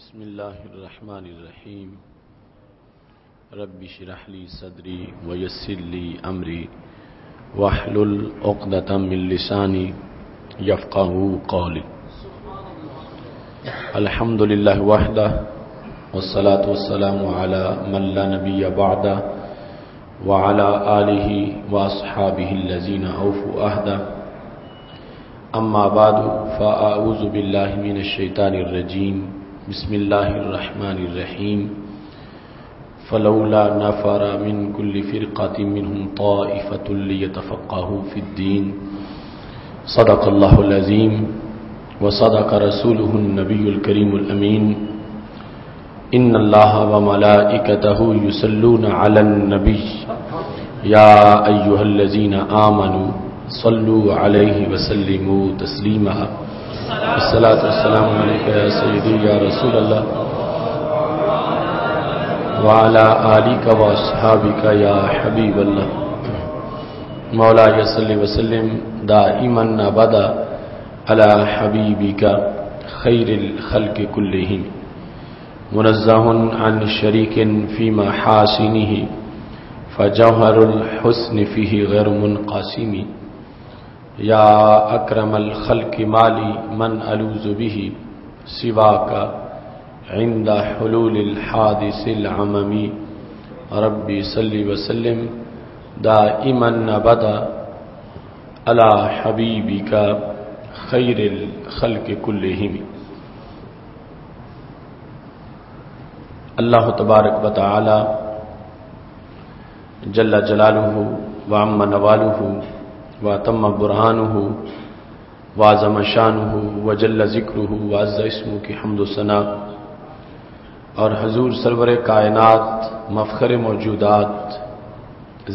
بسم اللہ الرحمن الرحیم رب اشرح لی صدری ویسر لی امری واحلل عقدۃ من لسانی یفقهوا قولی الحمد للہ وحدہ والصلاة والسلام علی من لا نبی بعدہ وعلی آلہ واصحابہ الذین اوفوا عہدہ اما بعد فاعوذ باللہ من الشیطان الرجیم بسم اللہ الرحمن الرحیم فلولا نفر من كل فرقة منهم طائفة ليتفقهوا في الدين صدق الله العظیم وصدق رسوله النبی الکریم الامین ان اللہ وملائکته یصلون علی النبی یا ایها الذین آمنوا صلوا علیہ وسلموا تسلیما الصلاۃ والسلام علیک یا سیدی یا رسول اللہ وعلی آلک واصحابک یا حبیب اللہ مولا صلی وسلم دائما ابدا علی حبیبک خیر الخلق کلہم منزہ عن شریک فی محاسنہ فجوہر الحسن فیہ غیر منقسم یا اکرم الخلق مالی من الوذ به سواک عند حلول الحادث العممی ربی صلی وسلم دائما ابدا علی حبیبک خیر الخلق کلہم۔ اللہ تبارک و تعالی جل جلالہ وعم نوالہ واتم برہانہ وعظم شانہ وجل ذکرہ وعز اسمہ کی حمد و ثنا اور حضور سرور کائنات مفخر موجودات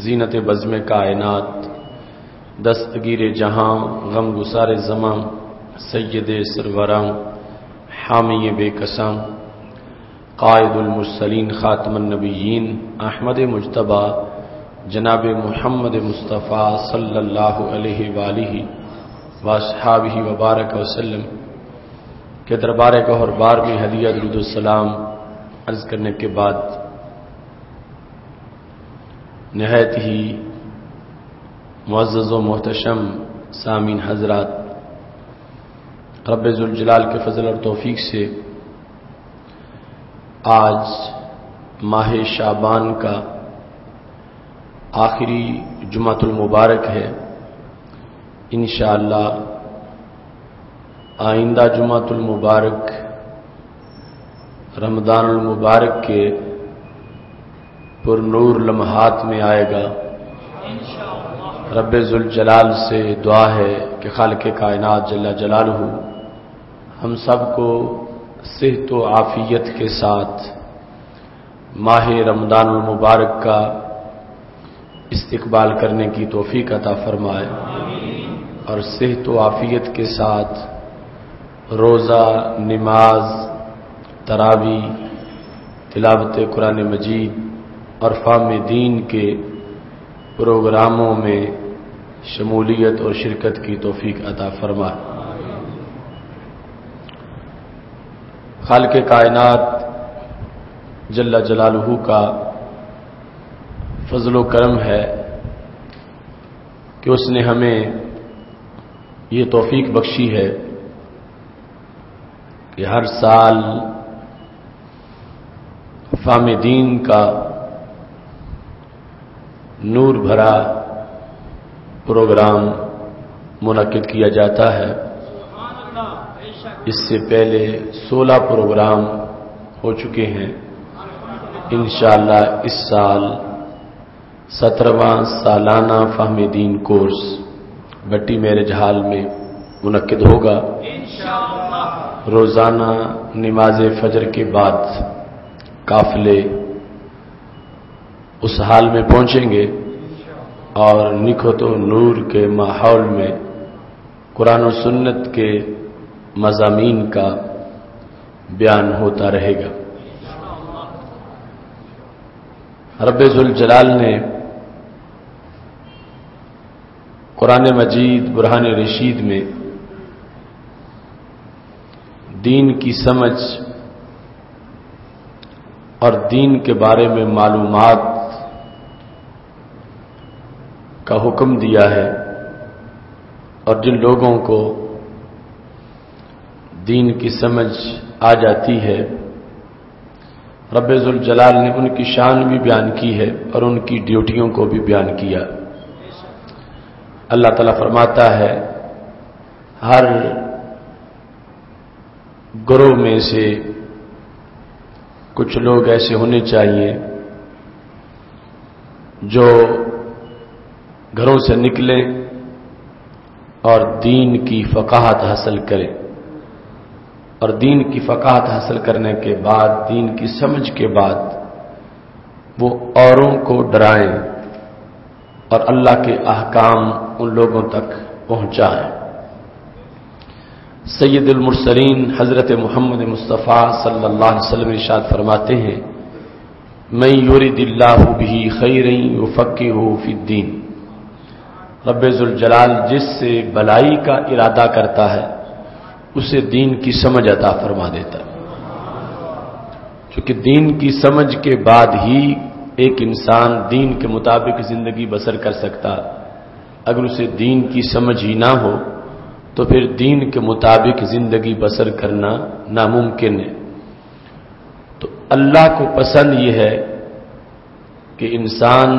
زینت بزم کائنات دستگیر جہاں غم گسار زماں سید سروراں حامی بے قسم قائد المرسلین خاتم النبیین احمد مجتبی جناب محمد مصطفیٰ صلی اللہ علیہ وآلہ واصحابہ وبارک وسلم کے دربار گہر بار میں ہدیہ درود السلام عرض کرنے کے بعد نہایت ہی معزز و محتشم سامعین حضرات، رب ذوالجلال کے فضل اور توفیق سے آج ماہ شعبان کا آخری جمعۃ المبارک ہے۔ انشاءاللہ آئندہ جمعۃ المبارک رمضان المبارک کے پر نور لمحات میں آئے گا۔ رب ذوالجلال سے دعا ہے کہ خالق کائنات جل جلالہ ہم سب کو صحت و عافیت کے ساتھ ماہ رمضان المبارک کا استقبال کرنے کی توفیق عطا فرمائے اور صحت و عافیت کے ساتھ روزہ، نماز، تراویح، تلاوت قرآن مجید اور فہم دین کے پروگراموں میں شمولیت اور شرکت کی توفیق عطا فرمائے۔ خالق کائنات جل جلالہ کا فضل و کرم ہے کہ اس نے ہمیں یہ توفیق بخشی ہے کہ ہر سال فہم دین کا نور بھرا پروگرام منعقد کیا جاتا ہے۔ اس سے پہلے 16 پروگرام ہو چکے ہیں۔ انشاءاللہ اس سال 17واں سالانہ فہم دین کورس بٹی میرج ہال میں منعقد ہوگا۔ روزانہ نماز فجر کے بعد قافلے اس حال میں پہنچیں گے اور نکھت و نور کے ماحول میں قرآن و سنت کے مضامین کا بیان ہوتا رہے گا۔ رب ذوالجلال نے قرآن مجید برہان رشید میں دین کی سمجھ اور دین کے بارے میں معلومات کا حکم دیا ہے، اور جن لوگوں کو دین کی سمجھ آ جاتی ہے رب ذوالجلال نے ان کی شان بھی بیان کی ہے اور ان کی ڈیوٹیوں کو بھی بیان کیا۔ اللہ تعالیٰ فرماتا ہے ہر گروہ میں سے کچھ لوگ ایسے ہونے چاہیے جو گھروں سے نکلیں اور دین کی فقاہت حاصل کریں، اور دین کی فقاہت حاصل کرنے کے بعد، دین کی سمجھ کے بعد وہ اوروں کو ڈرائیں اور اللہ کے احکام ان لوگوں تک پہنچائیں۔ سید المرسلین حضرت محمد مصطفیٰ صلی اللہ علیہ وسلم ارشاد فرماتے ہیں من یرد اللہ بہ خیرا یفقہہ فی الدین، رب ذوالجلال جس سے بلائی کا ارادہ کرتا ہے اسے دین کی سمجھ عطا فرما دیتا ہے، چونکہ دین کی سمجھ کے بعد ہی ایک انسان دین کے مطابق زندگی بسر کر سکتا۔ اگر اسے دین کی سمجھ ہی نہ ہو تو پھر دین کے مطابق زندگی بسر کرنا ناممکن ہے۔ تو اللہ کو پسند یہ ہے کہ انسان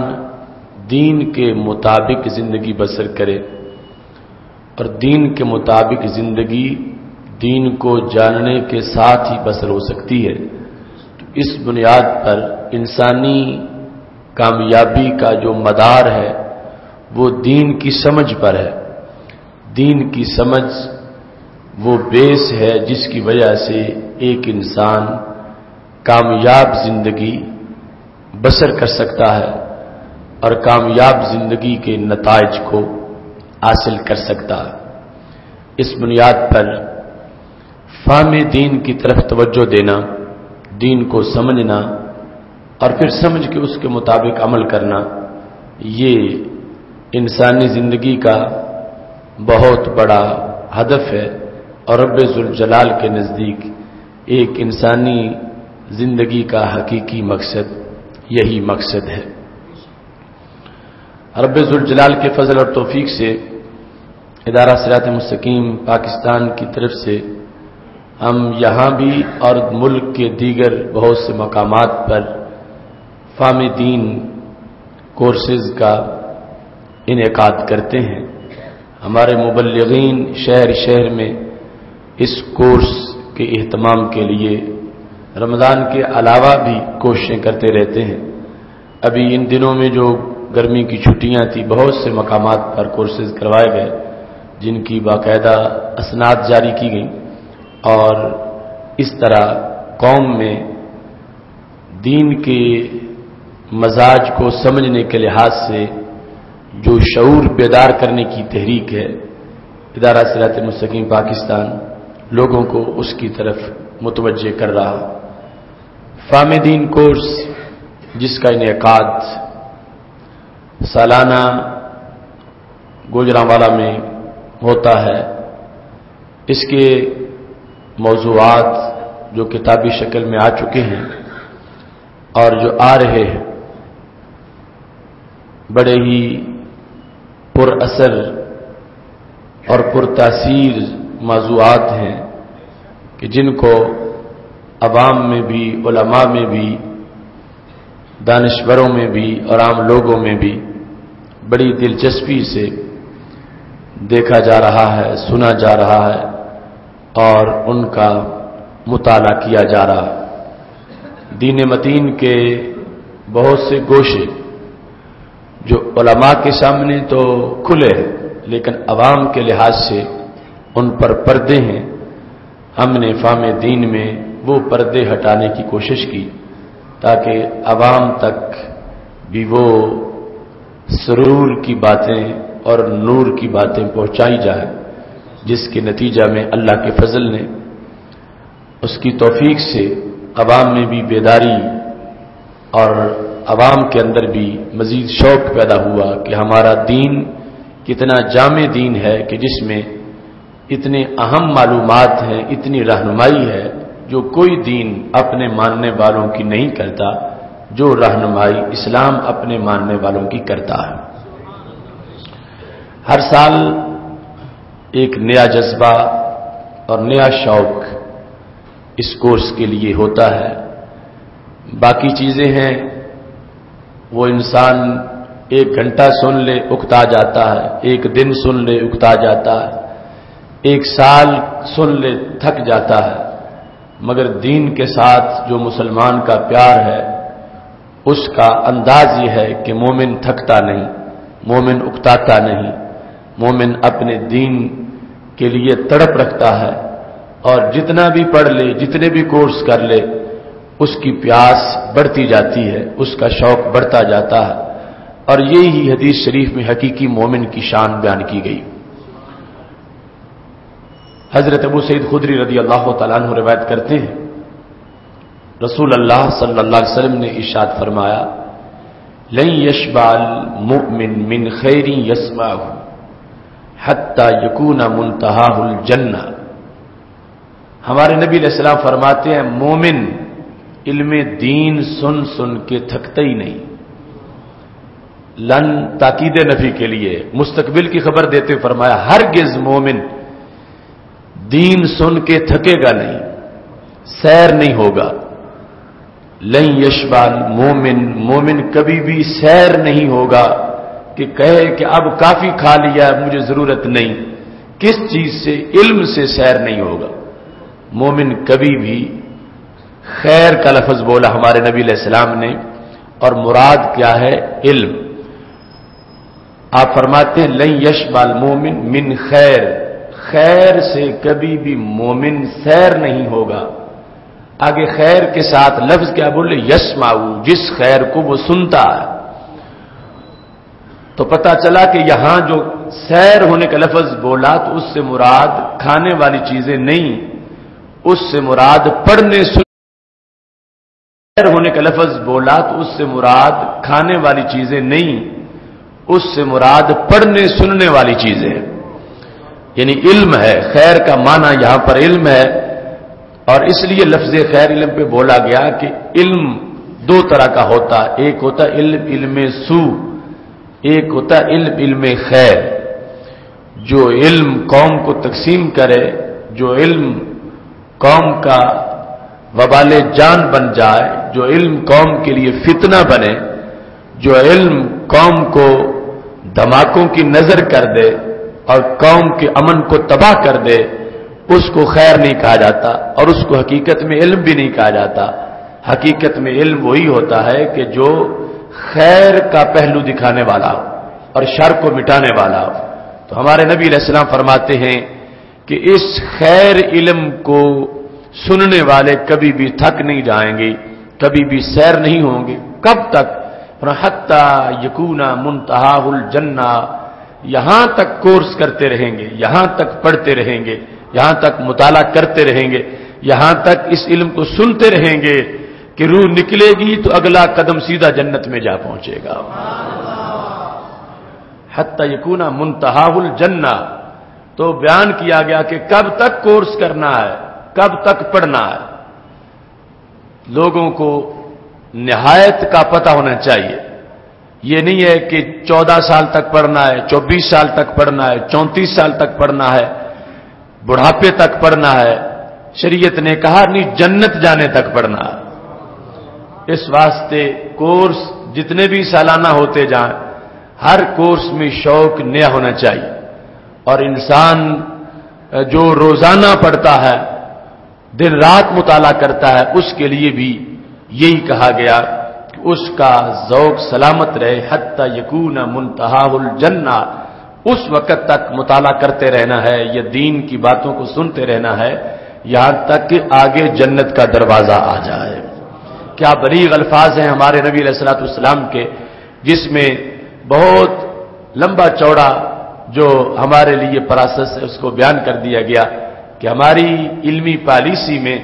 دین کے مطابق زندگی بسر کرے، اور دین کے مطابق زندگی دین کو جاننے کے ساتھ ہی بسر ہو سکتی ہے۔ تو اس بنیاد پر انسانی کامیابی کا جو مدار ہے وہ دین کی سمجھ پر ہے۔ دین کی سمجھ وہ بیس ہے جس کی وجہ سے ایک انسان کامیاب زندگی بسر کر سکتا ہے اور کامیاب زندگی کے نتائج کو حاصل کر سکتا ہے۔ اس بنیاد پر فہم دین کی طرف توجہ دینا، دین کو سمجھنا اور پھر سمجھ کے اس کے مطابق عمل کرنا، یہ انسانی زندگی کا بہت بڑا ہدف ہے، اور رب ذوالجلال کے نزدیک ایک انسانی زندگی کا حقیقی مقصد یہی مقصد ہے۔ رب ذوالجلال کے فضل اور توفیق سے ادارہ صراط مستقیم پاکستان کی طرف سے ہم یہاں بھی اور ملک کے دیگر بہت سے مقامات پر فہم دین کورسز کا انعقاد کرتے ہیں۔ ہمارے مبلغین شہر شہر میں اس کورس کے اہتمام کے لیے رمضان کے علاوہ بھی کوششیں کرتے رہتے ہیں۔ ابھی ان دنوں میں جو گرمی کی چھٹیاں تھی بہت سے مقامات پر کورسز کروائے گئے جن کی باقاعدہ اسناد جاری کی گئیں، اور اس طرح قوم میں دین کے مزاج کو سمجھنے کے لحاظ سے جو شعور بیدار کرنے کی تحریک ہے، ادارہ صراط مستقیم پاکستان لوگوں کو اس کی طرف متوجہ کر رہا۔ فہم دین کورس جس کا انعقاد سالانہ گوجرانوالا میں ہوتا ہے، اس کے موضوعات جو کتابی شکل میں آ چکے ہیں اور جو آ رہے ہیں بڑے ہی پر اثر اور پر تاثیر موضوعات ہیں کہ جن کو عوام میں بھی، علماء میں بھی، دانشوروں میں بھی اور عام لوگوں میں بھی بڑی دلچسپی سے دیکھا جا رہا ہے، سنا جا رہا ہے اور ان کا مطالعہ کیا جا رہا ہے۔ دین متین کے بہت سے گوشے جو علماء کے سامنے تو کھلے ہیں لیکن عوام کے لحاظ سے ان پر پردے ہیں۔ ہم نے فہم دین میں وہ پردے ہٹانے کی کوشش کی تاکہ عوام تک بھی وہ سرور کی باتیں اور نور کی باتیں پہنچائی جائیں، جس کے نتیجہ میں اللہ کے فضل نے اس کی توفیق سے عوام میں بھی بیداری اور عوام کے اندر بھی مزید شوق پیدا ہوا کہ ہمارا دین کتنا جامع دین ہے کہ جس میں اتنے اہم معلومات ہیں، اتنی رہنمائی ہے جو کوئی دین اپنے ماننے والوں کی نہیں کرتا، جو رہنمائی اسلام اپنے ماننے والوں کی کرتا ہے۔ ہر سال ایک نیا جذبہ اور نیا شوق اس کورس کے لیے ہوتا ہے۔ باقی چیزیں ہیں وہ انسان ایک گھنٹہ سن لے اکتا جاتا ہے، ایک دن سن لے اکتا جاتا ہے، ایک سال سن لے تھک جاتا ہے، مگر دین کے ساتھ جو مسلمان کا پیار ہے اس کا انداز یہ ہے کہ مومن تھکتا نہیں، مومن اکتاتا نہیں، مومن اپنے دین کے لیے تڑپ رکھتا ہے، اور جتنا بھی پڑھ لے، جتنے بھی کورس کر لے، اس کی پیاس بڑھتی جاتی ہے، اس کا شوق بڑھتا جاتا ہے، اور یہی حدیث شریف میں حقیقی مومن کی شان بیان کی گئی۔ حضرت ابو سعید خدری رضی اللہ تعالیٰ عنہ روایت کرتے ہیں، رسول اللہ صلی اللہ علیہ وسلم نے ارشاد فرمایا، لن یشبع المؤمن من خیر یسمعہ حتی یکون منتہاہ الجنہ۔ ہمارے نبی علیہ السلام فرماتے ہیں مومن علم دین سن سن کے تھکتا ہی نہیں۔ لن تاکید نفی کے لیے مستقبل کی خبر دیتے فرمایا ہرگز مومن دین سن کے تھکے گا نہیں، سیر نہیں ہوگا۔ لن یشبع المؤمن، مومن کبھی بھی سیر نہیں ہوگا کہ کہے کہ اب کافی کھا لیا مجھے ضرورت نہیں۔ کس چیز سے؟ علم سے سیر نہیں ہوگا۔ مومن کبھی بھی خیر کا لفظ بولا ہمارے نبی علیہ السلام نے، اور مراد کیا ہے؟ علم۔ آپ فرماتے ہیں لن یشبع المؤمن من خیر، خیر سے کبھی بھی مومن سیر نہیں ہوگا۔ آگے خیر کے ساتھ لفظ کیا بولے؟ یسمعو، جس خیر کو وہ سنتا ہے۔ تو پتہ چلا کہ یہاں جو سیر ہونے کا لفظ بولا تو اس سے مراد کھانے والی چیزیں نہیں، اس سے مراد پڑھنے سیر ہونے کا لفظ بولا تو اس سے مراد کھانے والی چیزیں نہیں، اس سے مراد پڑھنے سننے والی چیزیں، یعنی علم ہے۔ خیر کا معنی یہاں پر علم ہے، اور اس لیے لفظ خیر علم پہ بولا گیا کہ علم دو طرح کا ہوتا ہے، ایک ہوتا علم علم سو، ایک ہوتا علم علم خیر۔ جو علم قوم کو تقسیم کرے، جو علم قوم کا وبال جان بن جائے، جو علم قوم کے لیے فتنہ بنے، جو علم قوم کو دھماکوں کی نظر کر دے اور قوم کے امن کو تباہ کر دے، اس کو خیر نہیں کہا جاتا، اور اس کو حقیقت میں علم بھی نہیں کہا جاتا۔ حقیقت میں علم وہی ہوتا ہے کہ جو خیر کا پہلو دکھانے والا ہو اور شر کو مٹانے والا ہو۔ تو ہمارے نبی علیہ السلام فرماتے ہیں کہ اس خیر علم کو سننے والے کبھی بھی تھک نہیں جائیں گے، کبھی بھی سیر نہیں ہوں گے۔ کب تک؟ حتی یکون منتہاہ الجنہ، یہاں تک کورس کرتے رہیں گے، یہاں تک پڑھتے رہیں گے، یہاں تک مطالعہ کرتے رہیں گے، یہاں تک اس علم کو سنتے رہیں گے کہ روح نکلے گی تو اگلا قدم سیدھا جنت میں جا پہنچے گا۔ حتی یکون منتہاہ الجنہ، تو بیان کیا گیا کہ کب تک کورس کرنا ہے، کب تک پڑھنا ہے۔ لوگوں کو نہایت کا پتہ ہونا چاہیے۔ یہ نہیں ہے کہ 14 سال تک پڑھنا ہے، 24 سال تک پڑھنا ہے، 34 سال تک پڑھنا ہے، بڑھاپے تک پڑھنا ہے۔ شریعت نے کہا نہیں، جنت جانے تک پڑھنا ہے۔ اس واسطے کورس جتنے بھی سالانہ ہوتے جائیں، ہر کورس میں شوق نیا ہونا چاہیے، اور انسان جو روزانہ پڑھتا ہے، دن رات مطالعہ کرتا ہے، اس کے لیے بھی یہی کہا گیا کہ اس کا ذوق سلامت رہے۔ حتی یکون منتہاہ الجنہ، اس وقت تک مطالعہ کرتے رہنا ہے، یا دین کی باتوں کو سنتے رہنا ہے، یہاں تک کہ آگے جنت کا دروازہ آ جائے۔ کیا بلیغ الفاظ ہیں ہمارے نبی علیہ الصلوۃ والسلام کے، جس میں بہت لمبا چوڑا جو ہمارے لیے پروسیس ہے اس کو بیان کر دیا گیا کہ ہماری علمی پالیسی میں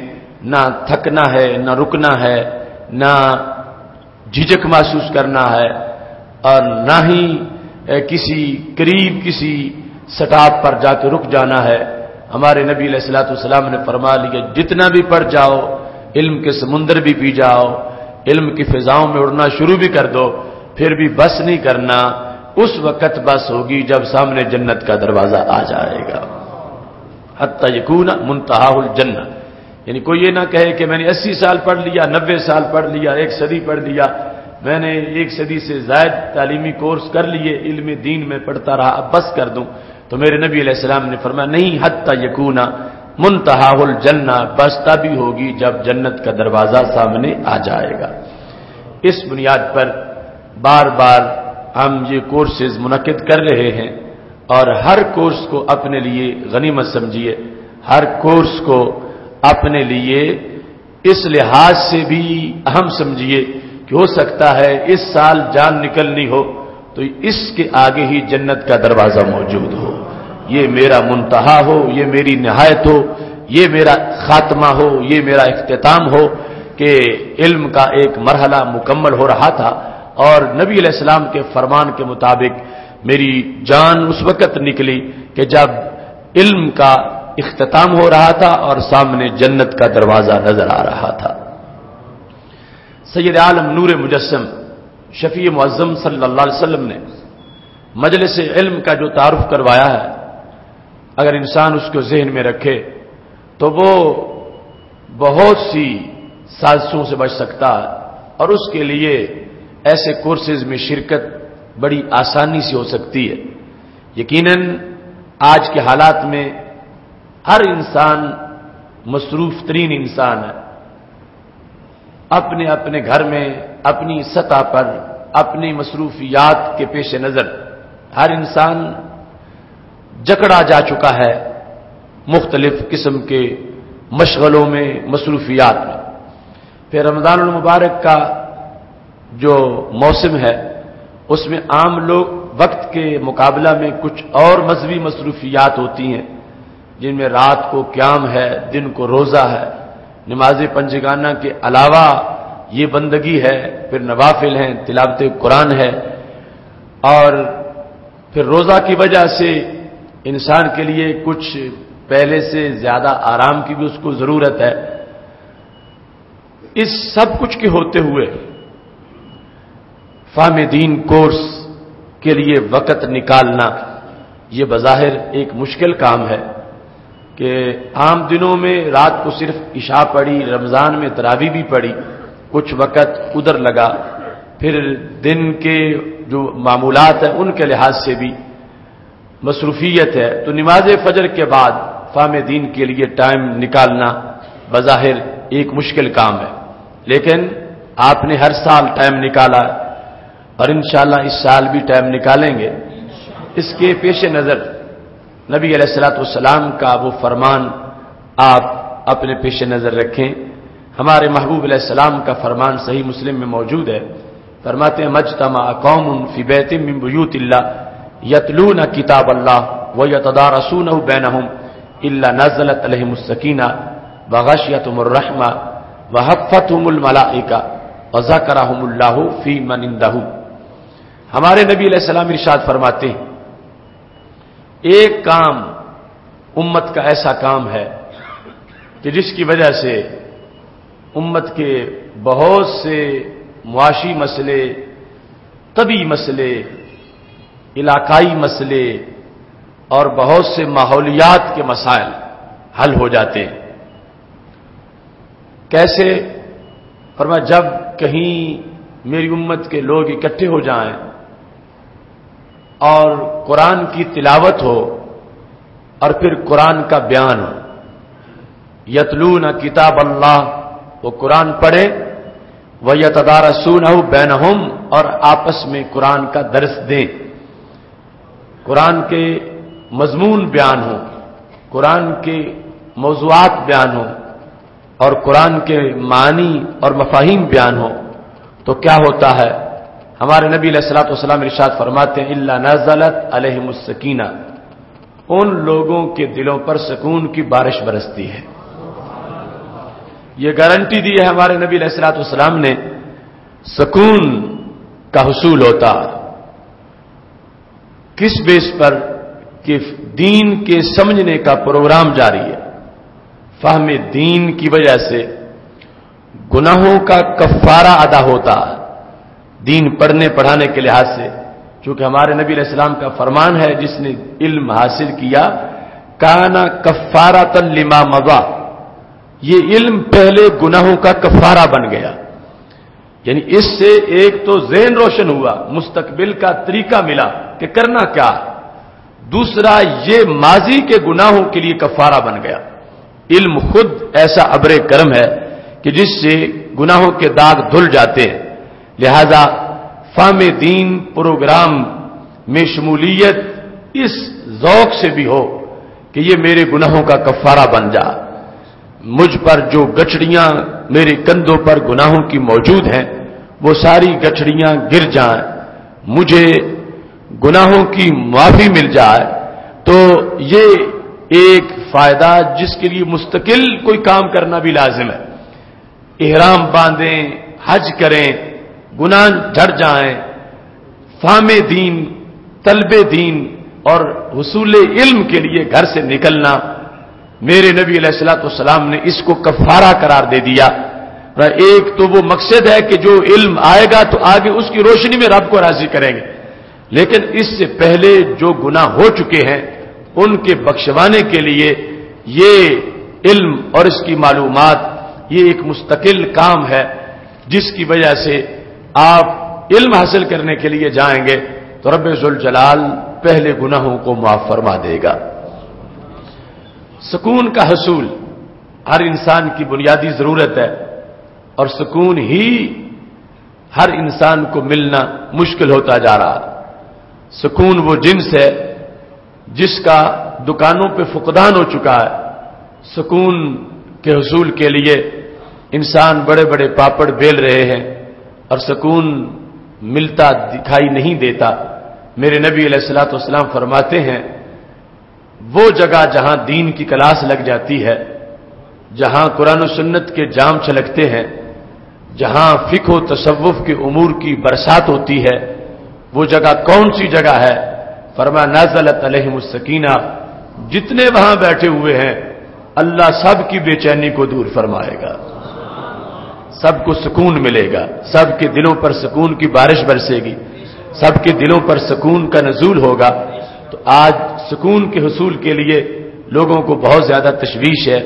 نہ تھکنا ہے، نہ رکنا ہے، نہ جھجک محسوس کرنا ہے، اور نہ ہی کسی قریب کسی سٹاپ پر جا کے رک جانا ہے۔ ہمارے نبی علیہ الصلوۃ والسلام نے فرما لیا جتنا بھی پڑھ جاؤ، علم کے سمندر بھی پی جاؤ، علم کی فضاؤں میں اڑنا شروع بھی کر دو، پھر بھی بس نہیں کرنا، اس وقت بس ہوگی جب سامنے جنت کا دروازہ آ جائے گا۔ حتی یکون منتہا الجنہ، یعنی کوئی یہ نہ کہے کہ میں نے 80 سال پڑھ لیا، 90 سال پڑھ لیا، 1 صدی پڑھ لیا، میں نے 1 صدی سے زائد تعلیمی کورس کر لیے، علم دین میں پڑھتا رہا، اب بس کر دوں۔ تو میرے نبی علیہ السلام نے فرمایا نہیں، حتی یکون منتہا الجنہ، بس تبھی ہوگی جب جنت کا دروازہ سامنے آ جائے گا۔ اس بنیاد پر بار بار ہم یہ کورسز منعقد کر رہے ہیں، اور ہر کورس کو اپنے لیے غنیمت سمجھیے، ہر کورس کو اپنے لیے اس لحاظ سے بھی اہم سمجھیے کہ ہو سکتا ہے اس سال جان نکلنی ہو تو اس کے آگے ہی جنت کا دروازہ موجود ہو، یہ میرا منتہا ہو، یہ میری نہایت ہو، یہ میرا خاتمہ ہو، یہ میرا اختتام ہو کہ علم کا ایک مرحلہ مکمل ہو رہا تھا، اور نبی علیہ السلام کے فرمان کے مطابق میری جان اس وقت نکلی کہ جب علم کا اختتام ہو رہا تھا اور سامنے جنت کا دروازہ نظر آ رہا تھا۔ سید عالم نور مجسم شفیع معظم صلی اللہ علیہ وسلم نے مجلس علم کا جو تعارف کروایا ہے، اگر انسان اس کو ذہن میں رکھے تو وہ بہت سی سازشوں سے بچ سکتا ہے، اور اس کے لیے ایسے کورسز میں شرکت بڑی آسانی سے ہو سکتی ہے۔ یقیناً آج کے حالات میں ہر انسان مصروف ترین انسان ہے، اپنے اپنے گھر میں اپنی سطح پر اپنی مصروفیات کے پیش نظر ہر انسان جکڑا جا چکا ہے مختلف قسم کے مشغلوں میں، مصروفیات میں۔ پھر رمضان المبارک کا جو موسم ہے اس میں عام لوگ وقت کے مقابلہ میں کچھ اور مذہبی مصروفیات ہوتی ہیں، جن میں رات کو قیام ہے، دن کو روزہ ہے، نماز پنجگانہ کے علاوہ یہ بندگی ہے، پھر نوافل ہیں، تلاوت قرآن ہے، اور پھر روزہ کی وجہ سے انسان کے لیے کچھ پہلے سے زیادہ آرام کی بھی اس کو ضرورت ہے۔ اس سب کچھ کے ہوتے ہوئے فہم دین کورس کے لیے وقت نکالنا یہ بظاہر ایک مشکل کام ہے کہ عام دنوں میں رات کو صرف عشاء پڑھی، رمضان میں تراویح بھی پڑھی، کچھ وقت ادھر لگا، پھر دن کے جو معمولات ہیں ان کے لحاظ سے بھی مصروفیت ہے، تو نماز فجر کے بعد فہم دین کے لیے ٹائم نکالنا بظاہر ایک مشکل کام ہے، لیکن آپ نے ہر سال ٹائم نکالا اور انشاءاللہ اس سال بھی ٹائم نکالیں گے۔ اس کے پیش نظر نبی علیہ الصلوۃ والسلام کا وہ فرمان آپ اپنے پیش نظر رکھیں۔ ہمارے محبوب علیہ السلام کا فرمان صحیح مسلم میں موجود ہے، فرماتے ہیں مجتمع قوم فی بیت من بیوت اللہ یتلون کتاب اللہ ویتدارسونہ بینہم الا نزلت علیہم السکینہ وغشیتہم الرحمہ وحفتہم الملائکہ وذکرہم اللہ فی من عندہ۔ ہمارے نبی علیہ السلام ارشاد فرماتے ہیں ایک کام امت کا ایسا کام ہے کہ جس کی وجہ سے امت کے بہت سے معاشی مسئلے، طبی مسئلے، علاقائی مسئلے اور بہت سے ماحولیات کے مسائل حل ہو جاتے ہیں۔ کیسے؟ فرمایا جب کہیں میری امت کے لوگ اکٹھے ہو جائیں اور قرآن کی تلاوت ہو اور پھر قرآن کا بیان ہو، یتلون کتاب اللہ، وہ قرآن پڑھے، وَيَتَدَارَسُونَهُ بَيْنَهُمْ، اور آپس میں قرآن کا درس دیں، قرآن کے مضمون بیان ہوں، قرآن کے موضوعات بیان ہوں اور قرآن کے معنی اور مفاہیم بیان ہوں، تو کیا ہوتا ہے؟ ہمارے نبی علیہ الصلوۃ والسلام ارشاد فرماتے ہیں الا نزلت علیہم السکینہ، ان لوگوں کے دلوں پر سکون کی بارش برستی ہے۔ یہ گارنٹی دی ہے ہمارے نبی علیہ الصلوۃ والسلام نے، سکون کا حصول ہوتا۔ کس بیس پر کہ دین کے سمجھنے کا پروگرام جاری ہے. فہم دین کی وجہ سے گناہوں کا کفارہ ادا ہوتا ہے دین پڑھنے پڑھانے کے لحاظ سے. چونکہ ہمارے نبی علیہ السلام کا فرمان ہے جس نے علم حاصل کیا کانا کفارۃ لما مضی، یہ علم پہلے گناہوں کا کفارہ بن گیا. یعنی اس سے ایک تو ذہن روشن ہوا، مستقبل کا طریقہ ملا کہ کرنا کیا. دوسرا یہ ماضی کے گناہوں کے لیے کفارہ بن گیا. علم خود ایسا ابر کرم ہے کہ جس سے گناہوں کے داغ دھل جاتے ہیں. لہذا فہم دین پروگرام میں شمولیت اس ذوق سے بھی ہو کہ یہ میرے گناہوں کا کفارہ بن جا. مجھ پر جو گچڑیاں میرے کندھوں پر گناہوں کی موجود ہیں وہ ساری گچڑیاں گر جائیں، مجھے گناہوں کی معافی مل جائے. تو یہ ایک فائدہ جس کے لیے مستقل کوئی کام کرنا بھی لازم ہے. احرام باندھیں، حج کریں، گناہ جھڑ جائیں. فہم دین، طلب دین اور حصول علم کے لیے گھر سے نکلنا، میرے نبی علیہ الصلوۃ والسلام نے اس کو کفارہ قرار دے دیا. ایک تو وہ مقصد ہے کہ جو علم آئے گا تو آگے اس کی روشنی میں رب کو راضی کریں گے، لیکن اس سے پہلے جو گناہ ہو چکے ہیں ان کے بخشوانے کے لیے یہ علم اور اس کی معلومات یہ ایک مستقل کام ہے جس کی وجہ سے آپ علم حاصل کرنے کے لیے جائیں گے تو رب ذوالجلال پہلے گناہوں کو معاف فرما دے گا. سکون کا حصول ہر انسان کی بنیادی ضرورت ہے اور سکون ہی ہر انسان کو ملنا مشکل ہوتا جا رہا. سکون وہ جنس ہے جس کا دکانوں پہ فقدان ہو چکا ہے. سکون کے حصول کے لیے انسان بڑے بڑے پاپڑ بیل رہے ہیں اور سکون ملتا دکھائی نہیں دیتا. میرے نبی علیہ الصلوۃ والسلام فرماتے ہیں وہ جگہ جہاں دین کی کلاس لگ جاتی ہے، جہاں قرآن و سنت کے جام چھلکتے ہیں، جہاں فقہ و تصوف کے امور کی برسات ہوتی ہے، وہ جگہ کون سی جگہ ہے؟ فرمایا نزلت علیہم السکینہ. جتنے وہاں بیٹھے ہوئے ہیں اللہ سب کی بے چینی کو دور فرمائے گا، سب کو سکون ملے گا، سب کے دلوں پر سکون کی بارش برسے گی، سب کے دلوں پر سکون کا نزول ہوگا. تو آج سکون کے حصول کے لیے لوگوں کو بہت زیادہ تشویش ہے.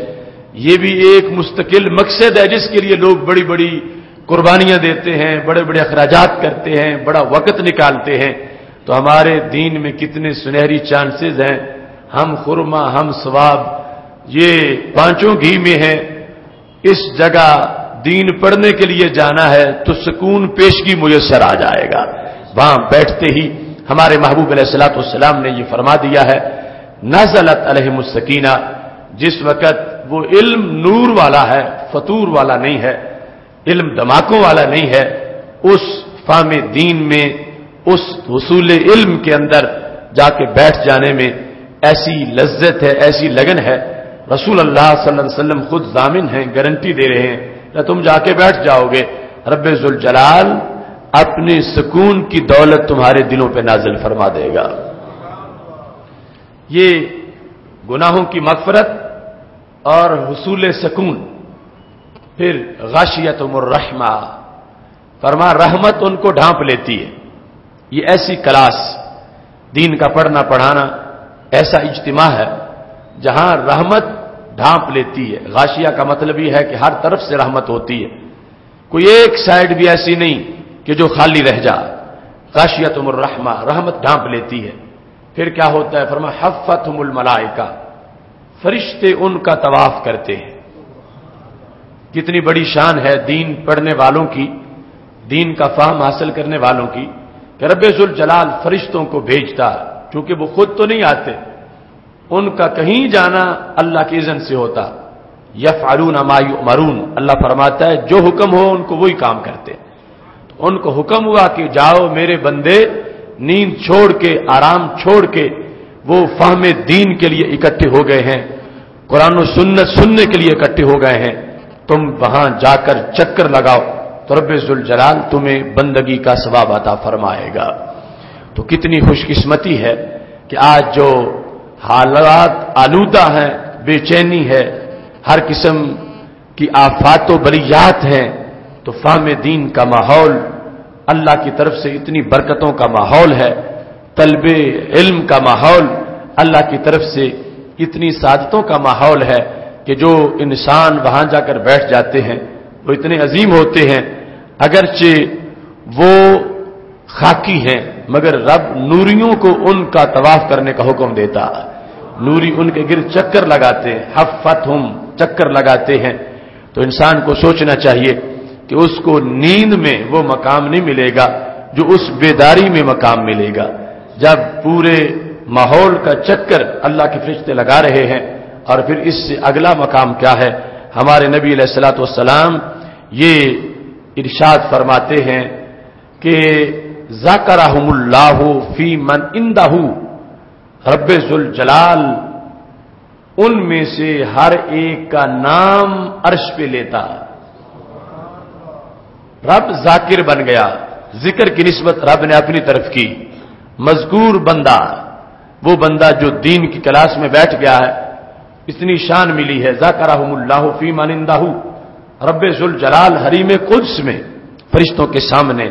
یہ بھی ایک مستقل مقصد ہے جس کے لیے لوگ بڑی بڑی قربانیاں دیتے ہیں، بڑے بڑے اخراجات کرتے ہیں، بڑا وقت نکالتے ہیں. تو ہمارے دین میں کتنے سنہری چانسز ہیں، ہم خرما، ہم ثواب، یہ پانچوں گھی میں ہیں. اس جگہ دین پڑھنے کے لیے جانا ہے تو سکون پیشگی میسر آ جائے گا. وہاں بیٹھتے ہی ہمارے محبوب علیہ الصلوۃ والسلام نے یہ فرما دیا ہے نزلت علیہم السکینہ. جس وقت وہ علم نور والا ہے، فطور والا نہیں ہے، علم دھماکوں والا نہیں ہے، اس فہم دین میں، اس حصول علم کے اندر جا کے بیٹھ جانے میں ایسی لذت ہے، ایسی لگن ہے. رسول اللہ صلی اللہ علیہ وسلم خود ضامن ہیں، گارنٹی دے رہے ہیں کہ تم جا کے بیٹھ جاؤ گے رب ذوالجلال اپنے سکون کی دولت تمہارے دلوں پہ نازل فرما دے گا. یہ گناہوں کی مغفرت اور حصول سکون. پھر غاشیتہم الرحمہ، فرما رحمت ان کو ڈھانپ لیتی ہے. یہ ایسی کلاس دین کا پڑھنا پڑھانا ایسا اجتماع ہے جہاں رحمت ڈھانپ لیتی ہے. غاشیہ کا مطلب یہ ہے کہ ہر طرف سے رحمت ہوتی ہے، کوئی ایک سائڈ بھی ایسی نہیں کہ جو خالی رہ جا. غاشیتہم الرحمہ، رحمت ڈھانپ لیتی ہے. پھر کیا ہوتا ہے؟ فرما حفتہم الملائکہ، فرشتے ان کا طواف کرتے ہیں. کتنی بڑی شان ہے دین پڑھنے والوں کی، دین کا فہم حاصل کرنے والوں کی کہ رب ذوالجلال فرشتوں کو بھیجتا، چونکہ وہ خود تو نہیں آتے، ان کا کہیں جانا اللہ کی اذن سے ہوتا. یفعلون ما یؤمرون، اللہ فرماتا ہے جو حکم ہو ان کو وہی کام کرتے. تو ان کو حکم ہوا کہ جاؤ میرے بندے، نیند چھوڑ کے، آرام چھوڑ کے وہ فہم دین کے لیے اکٹھے ہو گئے ہیں، قرآن و سنت سننے کے لیے اکٹھے ہو گئے ہیں، تم وہاں جا کر چکر لگاؤ تو رب ذوالجلال تمہیں بندگی کا ثواب عطا فرمائے گا. تو کتنی خوش قسمتی ہے کہ آج جو حالات آلودہ ہیں، بے چینی ہے، ہر قسم کی آفات و بلیات ہیں، تو فہم دین کا ماحول اللہ کی طرف سے اتنی برکتوں کا ماحول ہے، طلب علم کا ماحول اللہ کی طرف سے اتنی سعادتوں کا ماحول ہے کہ جو انسان وہاں جا کر بیٹھ جاتے ہیں وہ اتنے عظیم ہوتے ہیں، اگرچہ وہ خاکی ہیں مگر رب نوریوں کو ان کا طواف کرنے کا حکم دیتا، نوری ان کے گرد چکر لگاتے ہیں، حفتہم چکر لگاتے ہیں، تو انسان کو سوچنا چاہیے کہ اس کو نیند میں وہ مقام نہیں ملے گا جو اس بیداری میں مقام ملے گا، جب پورے ماحول کا چکر اللہ کے فرشتے لگا رہے ہیں۔ اور پھر اس سے اگلا مقام کیا ہے؟ ہمارے نبی علیہ الصلوۃ والسلام یہ ارشاد فرماتے ہیں کہ ذکرہم اللہ فی من عندہ، رب ذوالجلال ان میں سے ہر ایک کا نام عرش پہ لیتا، رب ذاکر بن گیا، ذکر کی نسبت رب نے اپنی طرف کی، مذکور بندہ وہ بندہ جو دین کی کلاس میں بیٹھ گیا ہے، اتنی شان ملی ہے، ذکرہم اللہ فی من عندہ، رب ذوالجلال حریم قدس میں فرشتوں کے سامنے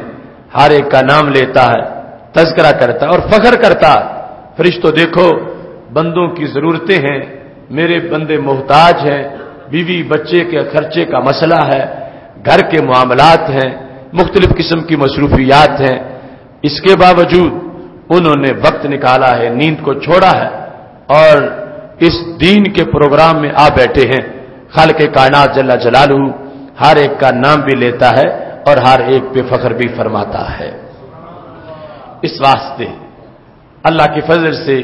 ہر ایک کا نام لیتا ہے، تذکرہ کرتا ہے اور فخر کرتا ہے، فرشتوں دیکھو بندوں کی ضرورتیں ہیں، میرے بندے محتاج ہیں، بیوی بچے کے خرچے کا مسئلہ ہے، گھر کے معاملات ہیں، مختلف قسم کی مصروفیات ہیں، اس کے باوجود انہوں نے وقت نکالا ہے، نیند کو چھوڑا ہے اور اس دین کے پروگرام میں آ بیٹھے ہیں۔ خالق کائنات جل جلالہ ہر ایک کا نام بھی لیتا ہے اور ہر ایک پہ فخر بھی فرماتا ہے۔ اس واسطے اللہ کے فضل سے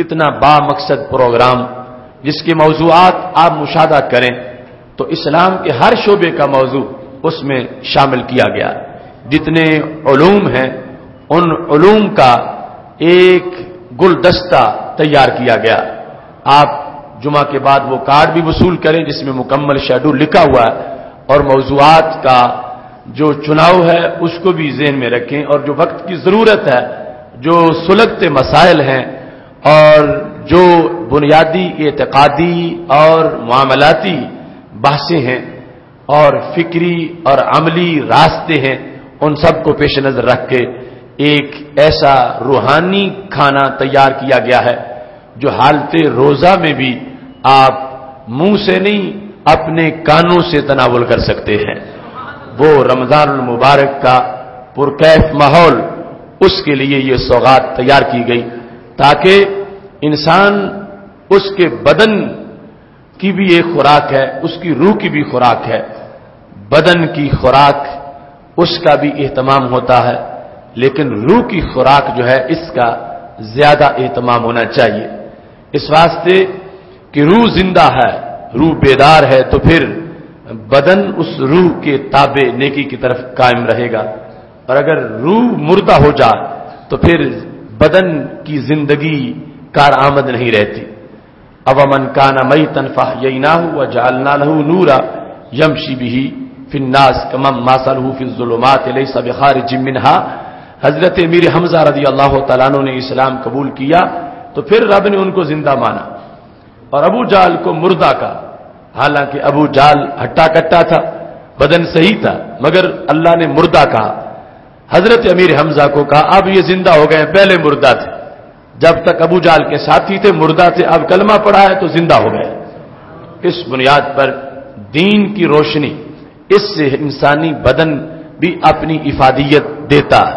اتنا با مقصد پروگرام جس کے موضوعات آپ مشاہدہ کریں تو اسلام کے ہر شعبے کا موضوع اس میں شامل کیا گیا، جتنے علوم ہیں ان علوم کا ایک گلدستہ تیار کیا گیا۔ آپ جمعہ کے بعد وہ کارڈ بھی وصول کریں جس میں مکمل شیڈول لکھا ہوا ہے، اور موضوعات کا جو چناؤ ہے اس کو بھی ذہن میں رکھیں، اور جو وقت کی ضرورت ہے، جو سلگتے مسائل ہیں اور جو بنیادی اعتقادی اور معاملاتی بحثیں ہیں اور فکری اور عملی راستے ہیں، ان سب کو پیش نظر رکھ کے ایک ایسا روحانی کھانا تیار کیا گیا ہے جو حالت روزہ میں بھی آپ منہ سے نہیں اپنے کانوں سے تناول کر سکتے ہیں۔ وہ رمضان المبارک کا پرکیف ماحول، اس کے لیے یہ سوغات تیار کی گئی تاکہ انسان اس کے بدن کی بھی ایک خوراک ہے، اس کی روح کی بھی خوراک ہے، بدن کی خوراک اس کا بھی اہتمام ہوتا ہے، لیکن روح کی خوراک جو ہے اس کا زیادہ اہتمام ہونا چاہیے، اس واسطے کہ روح زندہ ہے، روح بیدار ہے تو پھر بدن اس روح کے تابع نیکی کی طرف قائم رہے گا، اور اگر روح مردہ ہو جائے تو پھر بدن کی زندگی کارآمد نہیں رہتی۔ اومن کان میتا فاحییناہ وجعلنا له نورا یمشی بہ فی الناس کمن مثلہ فی الظلمات لیس بخارج منہا۔ حضرت امیر حمزہ رضی اللہ تعالیٰ عنہ نے اسلام قبول کیا تو پھر رب نے ان کو زندہ مانا اور ابو جہل کو مردہ کا، حالانکہ ابو جہل ہٹا کٹا تھا، بدن صحیح تھا، مگر اللہ نے مردہ کہا۔ حضرت امیر حمزہ کو کہا اب یہ زندہ ہو گئے، پہلے مردہ تھے، جب تک ابو جہل کے ساتھی تھے مردہ تھے، اب کلمہ پڑھا ہے تو زندہ ہو گئے۔ اس بنیاد پر دین کی روشنی، اس سے انسانی بدن بھی اپنی افادیت دیتا ہے،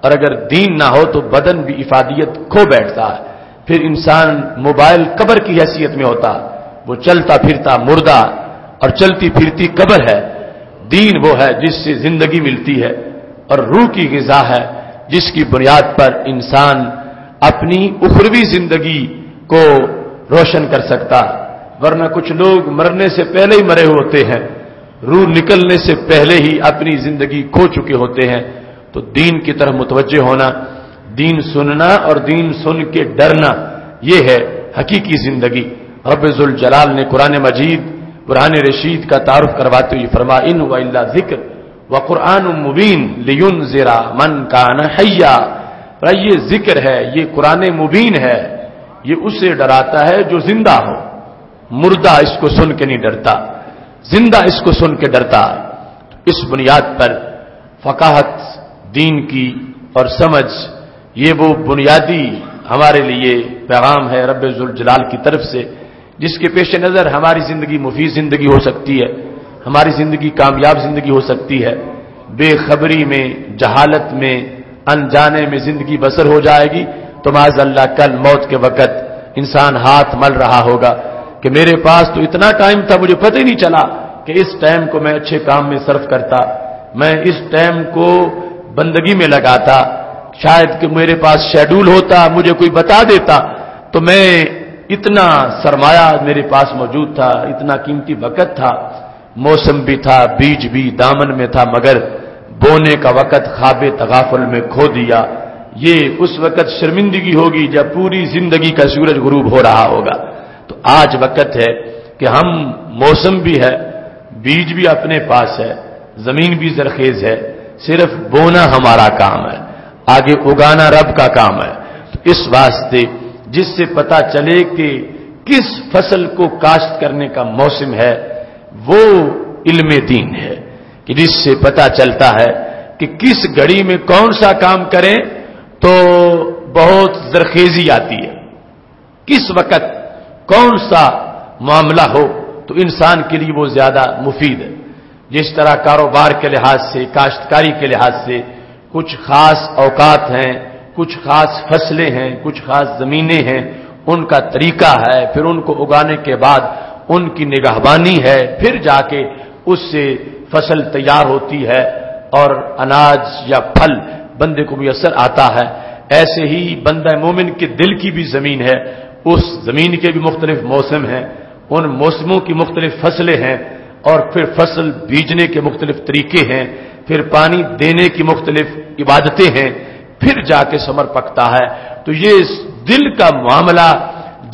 اور اگر دین نہ ہو تو بدن بھی افادیت کھو بیٹھتا ہے، پھر انسان موبائل قبر کی حیثیت میں ہوتا، وہ چلتا پھرتا مردہ اور چلتی پھرتی قبر ہے۔ دین وہ ہے جس سے زندگی ملتی ہے، اور روح کی غذا ہے جس کی بنیاد پر انسان اپنی اخروی زندگی کو روشن کر سکتا، ورنہ کچھ لوگ مرنے سے پہلے ہی مرے ہوتے ہیں، روح نکلنے سے پہلے ہی اپنی زندگی کھو چکے ہوتے ہیں۔ تو دین کی طرف متوجہ ہونا، دین سننا اور دین سن کے ڈرنا، یہ ہے حقیقی زندگی۔ رب ذوالجلال نے قرآن مجید قرآن رشید کا تعارف کرواتے ہوئے فرمایا ان هو الا ذکر وقرآن مبین لینذر من کان حیا، یہ ذکر ہے، یہ قرآن مبین ہے، یہ اسے ڈراتا ہے جو زندہ ہو، مردہ اس کو سن کے نہیں ڈرتا، زندہ اس کو سن کے ڈرتا ہے۔ اس بنیاد پر فقاہت دین کی اور سمجھ، یہ وہ بنیادی ہمارے لیے پیغام ہے رب ذوالجلال کی طرف سے، جس کے پیش نظر ہماری زندگی مفید زندگی ہو سکتی ہے، ہماری زندگی کامیاب زندگی ہو سکتی ہے۔ بے خبری میں، جہالت میں، انجانے میں زندگی بسر ہو جائے گی تو معاذ اللہ کل موت کے وقت انسان ہاتھ مل رہا ہوگا کہ میرے پاس تو اتنا ٹائم تھا، مجھے پتہ ہی نہیں چلا کہ اس ٹائم کو میں اچھے کام میں صرف کرتا، میں اس ٹائم کو بندگی میں لگاتا، شاید کہ میرے پاس شیڈول ہوتا، مجھے کوئی بتا دیتا تو میں اتنا سرمایہ میرے پاس موجود تھا، اتنا قیمتی وقت تھا، موسم بھی تھا، بیج بھی دامن میں تھا، مگر بونے کا وقت خواب تغافل میں کھو دیا۔ یہ اس وقت شرمندگی ہوگی جب پوری زندگی کا سورج غروب ہو رہا ہوگا۔ تو آج وقت ہے کہ ہم، موسم بھی ہے، بیج بھی اپنے پاس ہے، زمین بھی زرخیز ہے، صرف بونا ہمارا کام ہے، آگے اگانا رب کا کام ہے۔ تو اس واسطے جس سے پتا چلے کہ کس فصل کو کاشت کرنے کا موسم ہے وہ علم دین ہے، کہ جس سے پتا چلتا ہے کہ کس گھڑی میں کون سا کام کریں تو بہت زرخیزی آتی ہے، کس وقت کون سا معاملہ ہو تو انسان کے لیے وہ زیادہ مفید ہے۔ جس طرح کاروبار کے لحاظ سے، کاشتکاری کے لحاظ سے کچھ خاص اوقات ہیں، کچھ خاص فصلیں ہیں، کچھ خاص زمینیں ہیں، ان کا طریقہ ہے، پھر ان کو اگانے کے بعد ان کی نگہبانی ہے، پھر جا کے اس سے فصل تیار ہوتی ہے اور اناج یا پھل بندے کو میسر آتا ہے۔ ایسے ہی بندہ مومن کے دل کی بھی زمین ہے، اس زمین کے بھی مختلف موسم ہیں، ان موسموں کی مختلف فصلیں ہیں، اور پھر فصل بیجنے کے مختلف طریقے ہیں، پھر پانی دینے کی مختلف عبادتیں ہیں، پھر جا کے ثمر پکتا ہے۔ تو یہ دل کا معاملہ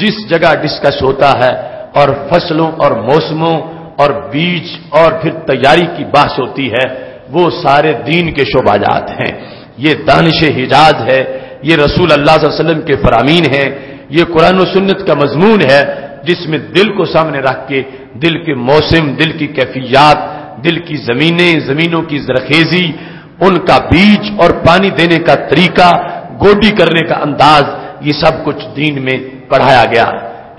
جس جگہ ڈسکس ہوتا ہے اور فصلوں اور موسموں اور بیج اور پھر تیاری کی بحث ہوتی ہے، وہ سارے دین کے شعبات ہیں۔ یہ دانش حجاز ہے، یہ رسول اللہ صلی اللہ علیہ وسلم کے فرامین ہیں، یہ قرآن و سنت کا مضمون ہے، جس میں دل کو سامنے رکھ کے دل کے موسم، دل کی کیفیات، دل کی زمینیں، زمینوں کی زرخیزی، ان کا بیج اور پانی دینے کا طریقہ، گوڈی کرنے کا انداز، یہ سب کچھ دین میں پڑھایا گیا۔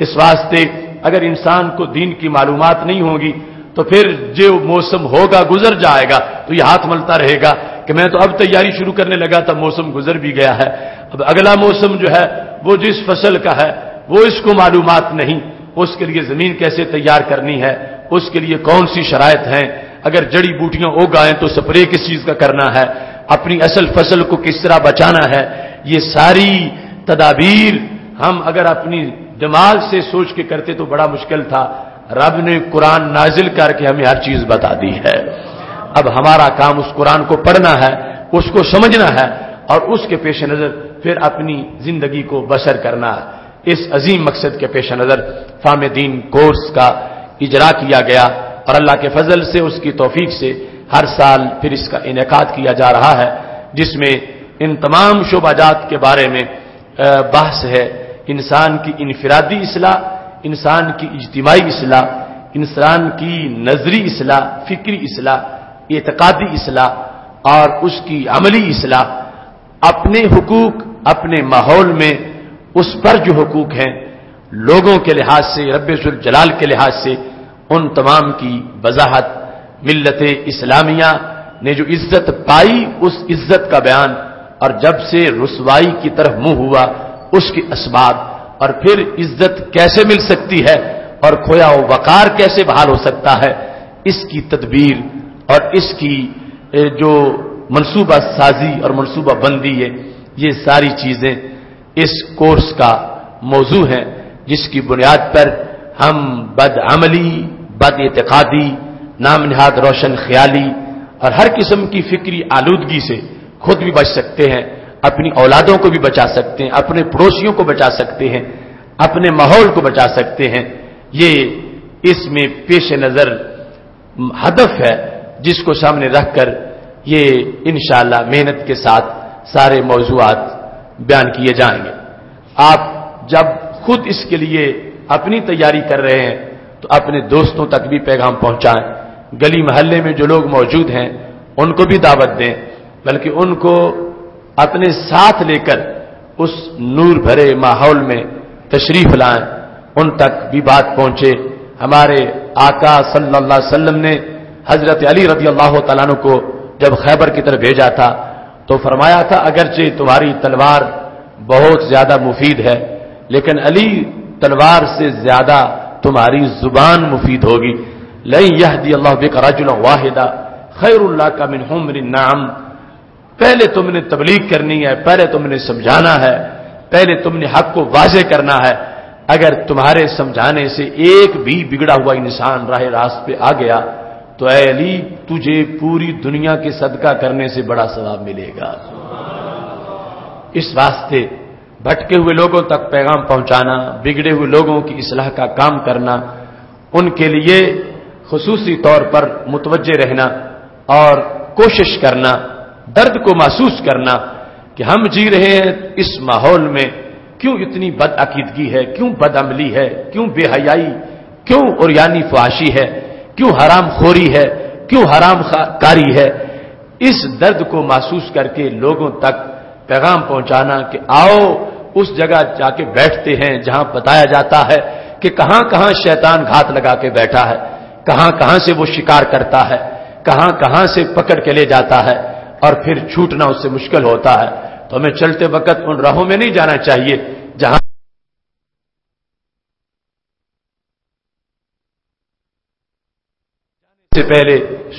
اس واسطے اگر انسان کو دین کی معلومات نہیں ہوگی تو پھر جو موسم ہوگا گزر جائے گا تو یہ ہاتھ ملتا رہے گا کہ میں تو اب تیاری شروع کرنے لگا تھا، موسم گزر بھی گیا ہے، اب اگلا موسم جو ہے وہ جس فصل کا ہے وہ اس کو معلومات نہیں، اس کے لیے زمین کیسے تیار کرنی ہے، اس کے لیے کون سی شرائط ہیں، اگر جڑی بوٹیاں اگائیں تو سپرے کس چیز کا کرنا ہے، اپنی اصل فصل کو کس طرح بچانا ہے، یہ ساری تدابیر ہم اگر اپنی دماغ سے سوچ کے کرتے تو بڑا مشکل تھا۔ رب نے قرآن نازل کر کے ہمیں ہر چیز بتا دی ہے۔ اب ہمارا کام اس قرآن کو پڑھنا ہے، اس کو سمجھنا ہے اور اس کے پیش نظر پھر اپنی زندگی کو بسر کرنا ہے۔ اس عظیم مقصد کے پیش نظر فہم دین کورس کا اجرا کیا گیا اور اللہ کے فضل سے، اس کی توفیق سے ہر سال پھر اس کا انعقاد کیا جا رہا ہے، جس میں ان تمام شعبات کے بارے میں بحث ہے۔ انسان کی انفرادی اصلاح، انسان کی اجتماعی اصلاح، انسان کی نظری اصلاح، فکری اصلاح، اعتقادی اصلاح اور اس کی عملی اصلاح، اپنے حقوق، اپنے ماحول میں اس پر جو حقوق ہیں لوگوں کے لحاظ سے، رب ذوالجلال کے لحاظ سے، ان تمام کی وضاحت، ملت اسلامیہ نے جو عزت پائی اس عزت کا بیان، اور جب سے رسوائی کی طرف منہ ہوا اس کے اسباب، اور پھر عزت کیسے مل سکتی ہے اور کھویا و وقار کیسے بحال ہو سکتا ہے، اس کی تدبیر اور اس کی جو منصوبہ سازی اور منصوبہ بندی ہے، یہ ساری چیزیں اس کورس کا موضوع ہیں، جس کی بنیاد پر ہم بد عملی، بد اعتقادی، نام نہاد روشن خیالی اور ہر قسم کی فکری آلودگی سے خود بھی بچ سکتے ہیں، اپنی اولادوں کو بھی بچا سکتے ہیں، اپنے پڑوسیوں کو بچا سکتے ہیں، اپنے ماحول کو بچا سکتے ہیں۔ یہ اس میں پیش نظر ہدف ہے جس کو سامنے رکھ کر یہ انشاءاللہ محنت کے ساتھ سارے موضوعات بیان کیے جائیں گے۔ آپ جب خود اس کے لیے اپنی تیاری کر رہے ہیں تو اپنے دوستوں تک بھی پیغام پہنچائیں، گلی محلے میں جو لوگ موجود ہیں ان کو بھی دعوت دیں، بلکہ ان کو اپنے ساتھ لے کر اس نور بھرے ماحول میں تشریف لائیں، ان تک بھی بات پہنچے۔ ہمارے آقا صلی اللہ علیہ وسلم نے حضرت علی رضی اللہ تعالیٰ عنہ کو جب خیبر کی طرف بھیجا تھا تو فرمایا تھا اگرچہ تمہاری تلوار بہت زیادہ مفید ہے لیکن علی تلوار سے زیادہ تمہاری زبان مفید ہوگی۔ لن یہدی اللہ بک رجلا واحدا خیر لک من حمر النعم، پہلے تم نے تبلیغ کرنی ہے، پہلے تم نے سمجھانا ہے، پہلے تم نے حق کو واضح کرنا ہے۔ اگر تمہارے سمجھانے سے ایک بھی بگڑا ہوا انسان راہ راست پہ آ گیا تو اے علی تجھے پوری دنیا کے صدقہ کرنے سے بڑا ثواب ملے گا۔ اس واسطے بھٹکے ہوئے لوگوں تک پیغام پہنچانا، بگڑے ہوئے لوگوں کی اصلاح کا کام کرنا، ان کے لیے خصوصی طور پر متوجہ رہنا اور کوشش کرنا، درد کو محسوس کرنا کہ ہم جی رہے ہیں اس ماحول میں، کیوں اتنی بد عقیدگی ہے، کیوں بد عملی ہے، کیوں بے حیائی، کیوں عریانی فحاشی ہے، کیوں حرام خوری ہے، کیوں حرام کاری ہے۔ اس درد کو محسوس کر کے لوگوں تک پیغام پہنچانا کہ آؤ اس جگہ جا کے بیٹھتے ہیں جہاں بتایا جاتا ہے کہ کہاں کہاں شیطان گھات لگا کے بیٹھا ہے، کہاں کہاں سے وہ شکار کرتا ہے، کہاں کہاں سے پکڑ کے لے جاتا ہے اور پھر چھوٹنا اس سے مشکل ہوتا ہے۔ تو ہمیں چلتے وقت ان راہوں میں نہیں جانا چاہیے جہاں سے پہلے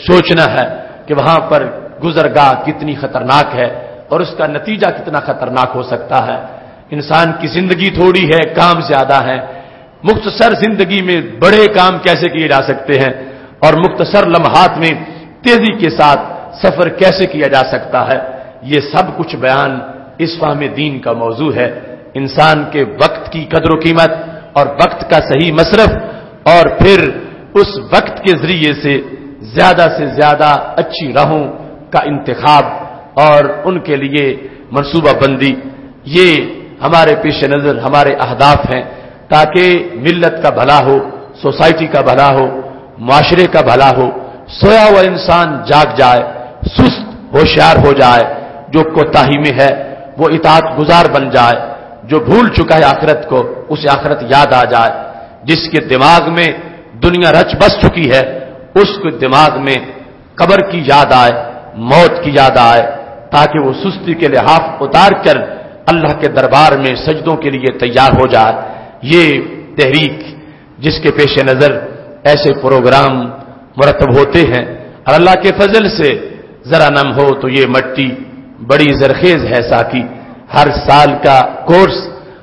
سوچنا ہے کہ وہاں پر گزرگاہ کتنی خطرناک ہے اور اس کا نتیجہ کتنا خطرناک ہو سکتا ہے۔ انسان کی زندگی تھوڑی ہے، کام زیادہ ہے، مختصر زندگی میں بڑے کام کیسے کیے جا سکتے ہیں اور مختصر لمحات میں تیزی کے ساتھ سفر کیسے کیا جا سکتا ہے، یہ سب کچھ بیان اس فہم دین کا موضوع ہے۔ انسان کے وقت کی قدر و قیمت اور وقت کا صحیح مصرف اور پھر اس وقت کے ذریعے سے زیادہ اچھی راہوں کا انتخاب اور ان کے لیے منصوبہ بندی، یہ ہمارے پیش نظر ہمارے اہداف ہیں تاکہ ملت کا بھلا ہو، سوسائٹی کا بھلا ہو، معاشرے کا بھلا ہو، سویا ہوا انسان جاگ جائے، سست ہوشیار ہو جائے، جو کوتاہی میں ہے وہ اطاعت گزار بن جائے، جو بھول چکا ہے آخرت کو اسے آخرت یاد آ جائے، جس کے دماغ میں دنیا رچ بس چکی ہے اس کے دماغ میں قبر کی یاد آئے، موت کی یاد آئے، تاکہ وہ سستی کے لحاف اتار کر اللہ کے دربار میں سجدوں کے لیے تیار ہو جائے۔ یہ تحریک جس کے پیش نظر ایسے پروگرام مرتب ہوتے ہیں اور اللہ کے فضل سے ذرا نم ہو تو یہ مٹی بڑی زرخیز ہے ساقی، ہر سال کا کورس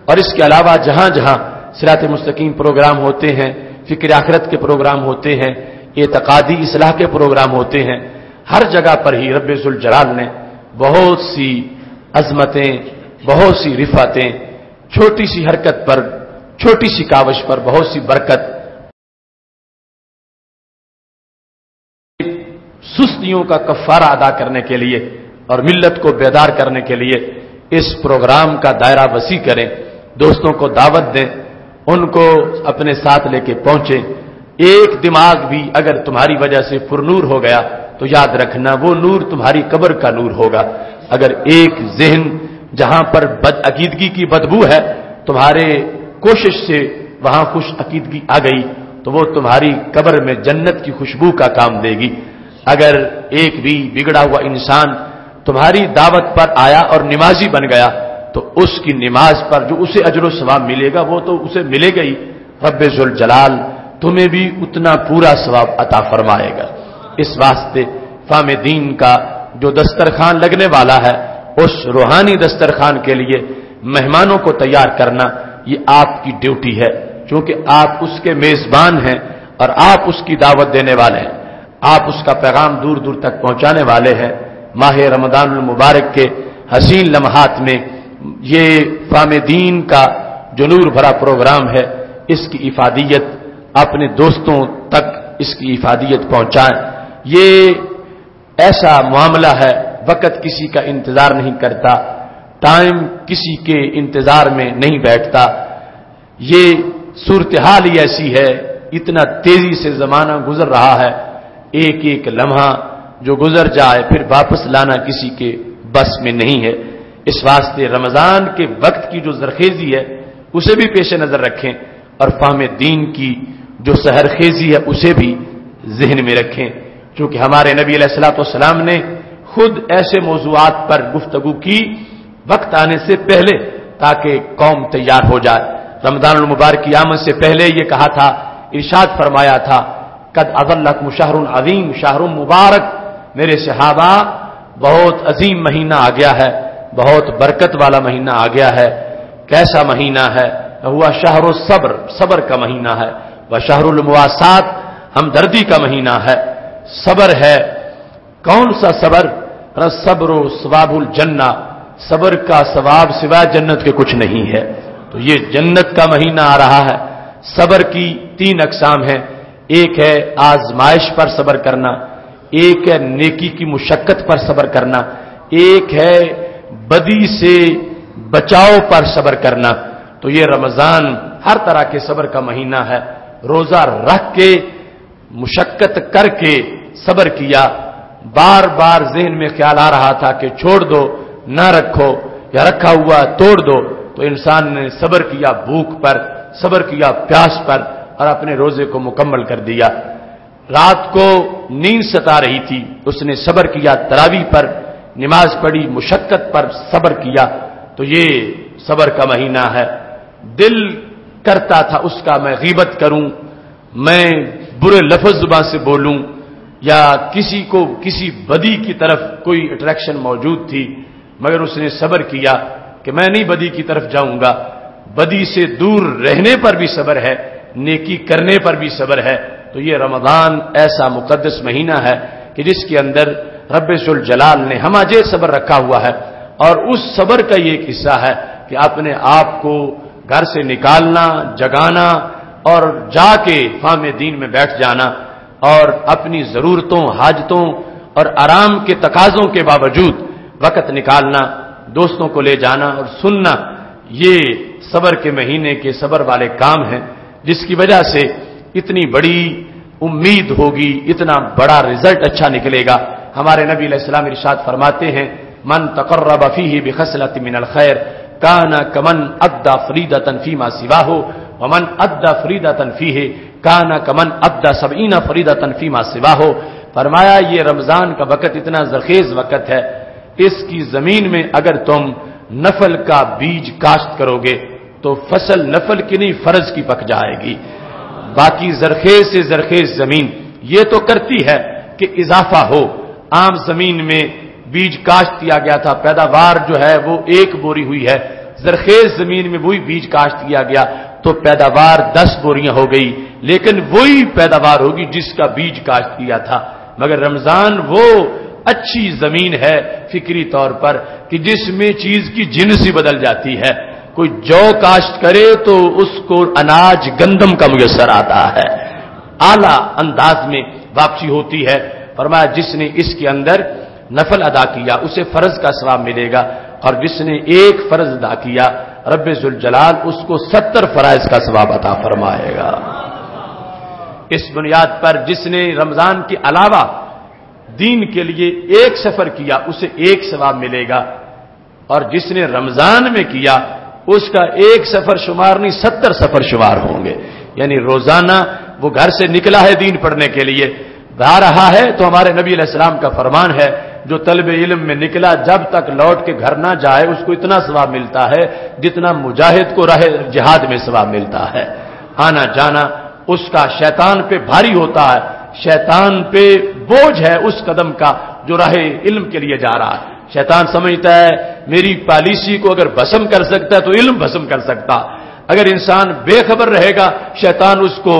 اور اس کے علاوہ جہاں جہاں صراط مستقیم پروگرام ہوتے ہیں، فکر آخرت کے پروگرام ہوتے ہیں، اعتقادی اصلاح کے پروگرام ہوتے ہیں، ہر جگہ پر ہی رب ذوالجلال نے بہت سی عظمتیں، بہت سی رفعتیں، چھوٹی سی حرکت پر، چھوٹی سی کاوش پر بہت سی برکت، سستیوں کا کفارہ ادا کرنے کے لیے اور ملت کو بیدار کرنے کے لیے اس پروگرام کا دائرہ وسیع کریں، دوستوں کو دعوت دیں، ان کو اپنے ساتھ لے کے پہنچیں۔ ایک دماغ بھی اگر تمہاری وجہ سے پرنور ہو گیا تو یاد رکھنا وہ نور تمہاری قبر کا نور ہوگا۔ اگر ایک ذہن جہاں پر بد عقیدگی کی بدبو ہے تمہارے کوشش سے وہاں خوش عقیدگی آ گئی تو وہ تمہاری قبر میں جنت کی خوشبو کا کام دے گی۔ اگر ایک بھی بگڑا ہوا انسان تمہاری دعوت پر آیا اور نمازی بن گیا تو اس کی نماز پر جو اسے اجر و ثواب ملے گا وہ تو اسے ملے گا ہی، رب ذوالجلال تمہیں بھی اتنا پورا ثواب عطا فرمائے گا۔ اس واسطے فہم دین کا جو دسترخوان لگنے والا ہے اس روحانی دسترخوان کے لیے مہمانوں کو تیار کرنا یہ آپ کی ڈیوٹی ہے، چونکہ آپ اس کے میزبان ہیں اور آپ اس کی دعوت دینے والے ہیں، آپ اس کا پیغام دور دور تک پہنچانے والے ہیں۔ ماہ رمضان المبارک کے حسین لمحات میں یہ فہم دین کا جو نور بھرا پروگرام ہے اس کی افادیت اپنے دوستوں تک اس کی افادیت پہنچائیں۔ یہ ایسا معاملہ ہے، وقت کسی کا انتظار نہیں کرتا، ٹائم کسی کے انتظار میں نہیں بیٹھتا، یہ صورتحال ہی ایسی ہے، اتنا تیزی سے زمانہ گزر رہا ہے، ایک ایک لمحہ جو گزر جائے پھر واپس لانا کسی کے بس میں نہیں ہے۔ اس واسطے رمضان کے وقت کی جو زرخیزی ہے اسے بھی پیش نظر رکھیں، اور فہم دین کی جو سحرخیزی ہے اسے بھی ذہن میں رکھیں، چونکہ ہمارے نبی علیہ الصلوۃ والسلام نے خود ایسے موضوعات پر گفتگو کی وقت آنے سے پہلے تاکہ قوم تیار ہو جائے۔ رمضان المبارک کی آمد سے پہلے یہ کہا تھا، ارشاد فرمایا تھا، قد اظلکم شہر عظیم، شہر مبارک، میرے صحابہ بہت عظیم مہینہ آ گیا ہے، بہت برکت والا مہینہ آ گیا ہے۔ کیسا مہینہ ہے؟ ہوا شہر الصبر، صبر کا مہینہ ہے، وہ شہر المواسات، ہمدردی کا مہینہ ہے، صبر ہے۔ کون سا صبر؟ صبر و ثواب الجنہ، صبر کا ثواب سوائے جنت کے کچھ نہیں ہے۔ تو یہ جنت کا مہینہ آ رہا ہے۔ صبر کی 3 اقسام ہیں، ایک ہے آزمائش پر صبر کرنا، ایک ہے نیکی کی مشقت پر صبر کرنا، ایک ہے بدی سے بچاؤ پر صبر کرنا۔ تو یہ رمضان ہر طرح کے صبر کا مہینہ ہے۔ روزہ رکھ کے مشقت کر کے صبر کیا، بار بار ذہن میں خیال آ رہا تھا کہ چھوڑ دو، نہ رکھو، یا رکھا ہوا توڑ دو، تو انسان نے صبر کیا بھوک پر، صبر کیا پیاس پر، اور اپنے روزے کو مکمل کر دیا۔ رات کو نیند ستا رہی تھی، اس نے صبر کیا، تراویح پر نماز پڑھی، مشقت پر صبر کیا۔ تو یہ صبر کا مہینہ ہے۔ دل کرتا تھا اس کا میں غیبت کروں، میں برے لفظ زبان سے بولوں، یا کسی کو کسی بدی کی طرف کوئی اٹریکشن موجود تھی، مگر اس نے صبر کیا کہ میں نہیں بدی کی طرف جاؤں گا۔ بدی سے دور رہنے پر بھی صبر ہے، نیکی کرنے پر بھی صبر ہے۔ تو یہ رمضان ایسا مقدس مہینہ ہے کہ جس کے اندر رب ذوالجلال نے ہماجے صبر رکھا ہوا ہے، اور اس صبر کا یہ ایک حصہ ہے کہ اپنے آپ کو گھر سے نکالنا، جگانا، اور جا کے فہم دین میں بیٹھ جانا، اور اپنی ضرورتوں، حاجتوں اور آرام کے تقاضوں کے باوجود وقت نکالنا، دوستوں کو لے جانا اور سننا، یہ صبر کے مہینے کے صبر والے کام ہیں، جس کی وجہ سے اتنی بڑی امید ہوگی، اتنا بڑا رزلٹ اچھا نکلے گا۔ ہمارے نبی علیہ السلام ارشاد فرماتے ہیں، من تقرب فیہ بخصلۃ من الخیر کان کمن ادى فریضۃ فیما سواہ ومن ادى فریضۃ فیہ کان کمن ادى 70 فریضۃ فیما سواہ۔ فرمایا یہ رمضان کا وقت اتنا زرخیز وقت ہے، اس کی زمین میں اگر تم نفل کا بیج کاشت کرو گے تو فصل نفل کی نہیں فرض کی پک جائے گی۔ باقی زرخیز سے زرخیز زمین یہ تو کرتی ہے کہ اضافہ ہو۔ عام زمین میں بیج کاشت کیا گیا تھا، پیداوار جو ہے وہ 1 بوری ہوئی ہے، زرخیز زمین میں وہی بیج کاشت کیا گیا تو پیداوار 10 بوریاں ہو گئی، لیکن وہی پیداوار ہوگی جس کا بیج کاشت کیا تھا۔ مگر رمضان وہ اچھی زمین ہے فکری طور پر کہ جس میں چیز کی جنس ہی بدل جاتی ہے۔ کوئی جو کاشت کرے تو اس کو اناج گندم کا میسر آتا ہے، اعلیٰ انداز میں واپسی ہوتی ہے۔ فرمایا جس نے اس کے اندر نفل ادا کیا اسے فرض کا ثواب ملے گا، اور جس نے 1 فرض ادا کیا رب ذوالجلال اس کو 70 فرائض کا ثواب عطا فرمائے گا۔ اس بنیاد پر جس نے رمضان کے علاوہ دین کے لیے 1 سفر کیا اسے 1 ثواب ملے گا، اور جس نے رمضان میں کیا اس کا 1 سفر شمار نہیں 70 سفر شمار ہوں گے۔ یعنی روزانہ وہ گھر سے نکلا ہے دین پڑھنے کے لیے، آ رہا ہے تو ہمارے نبی علیہ السلام کا فرمان ہے جو طلب علم میں نکلا جب تک لوٹ کے گھر نہ جائے اس کو اتنا ثواب ملتا ہے جتنا مجاہد کو راہ جہاد میں ثواب ملتا ہے۔ آنا جانا اس کا شیطان پہ بھاری ہوتا ہے، شیطان پہ بوجھ ہے اس قدم کا جو راہ علم کے لیے جا رہا ہے۔ شیطان سمجھتا ہے میری پالیسی کو اگر بھسم کر سکتا ہے تو علم بھسم کر سکتا۔ اگر انسان بے خبر رہے گا شیطان اس کو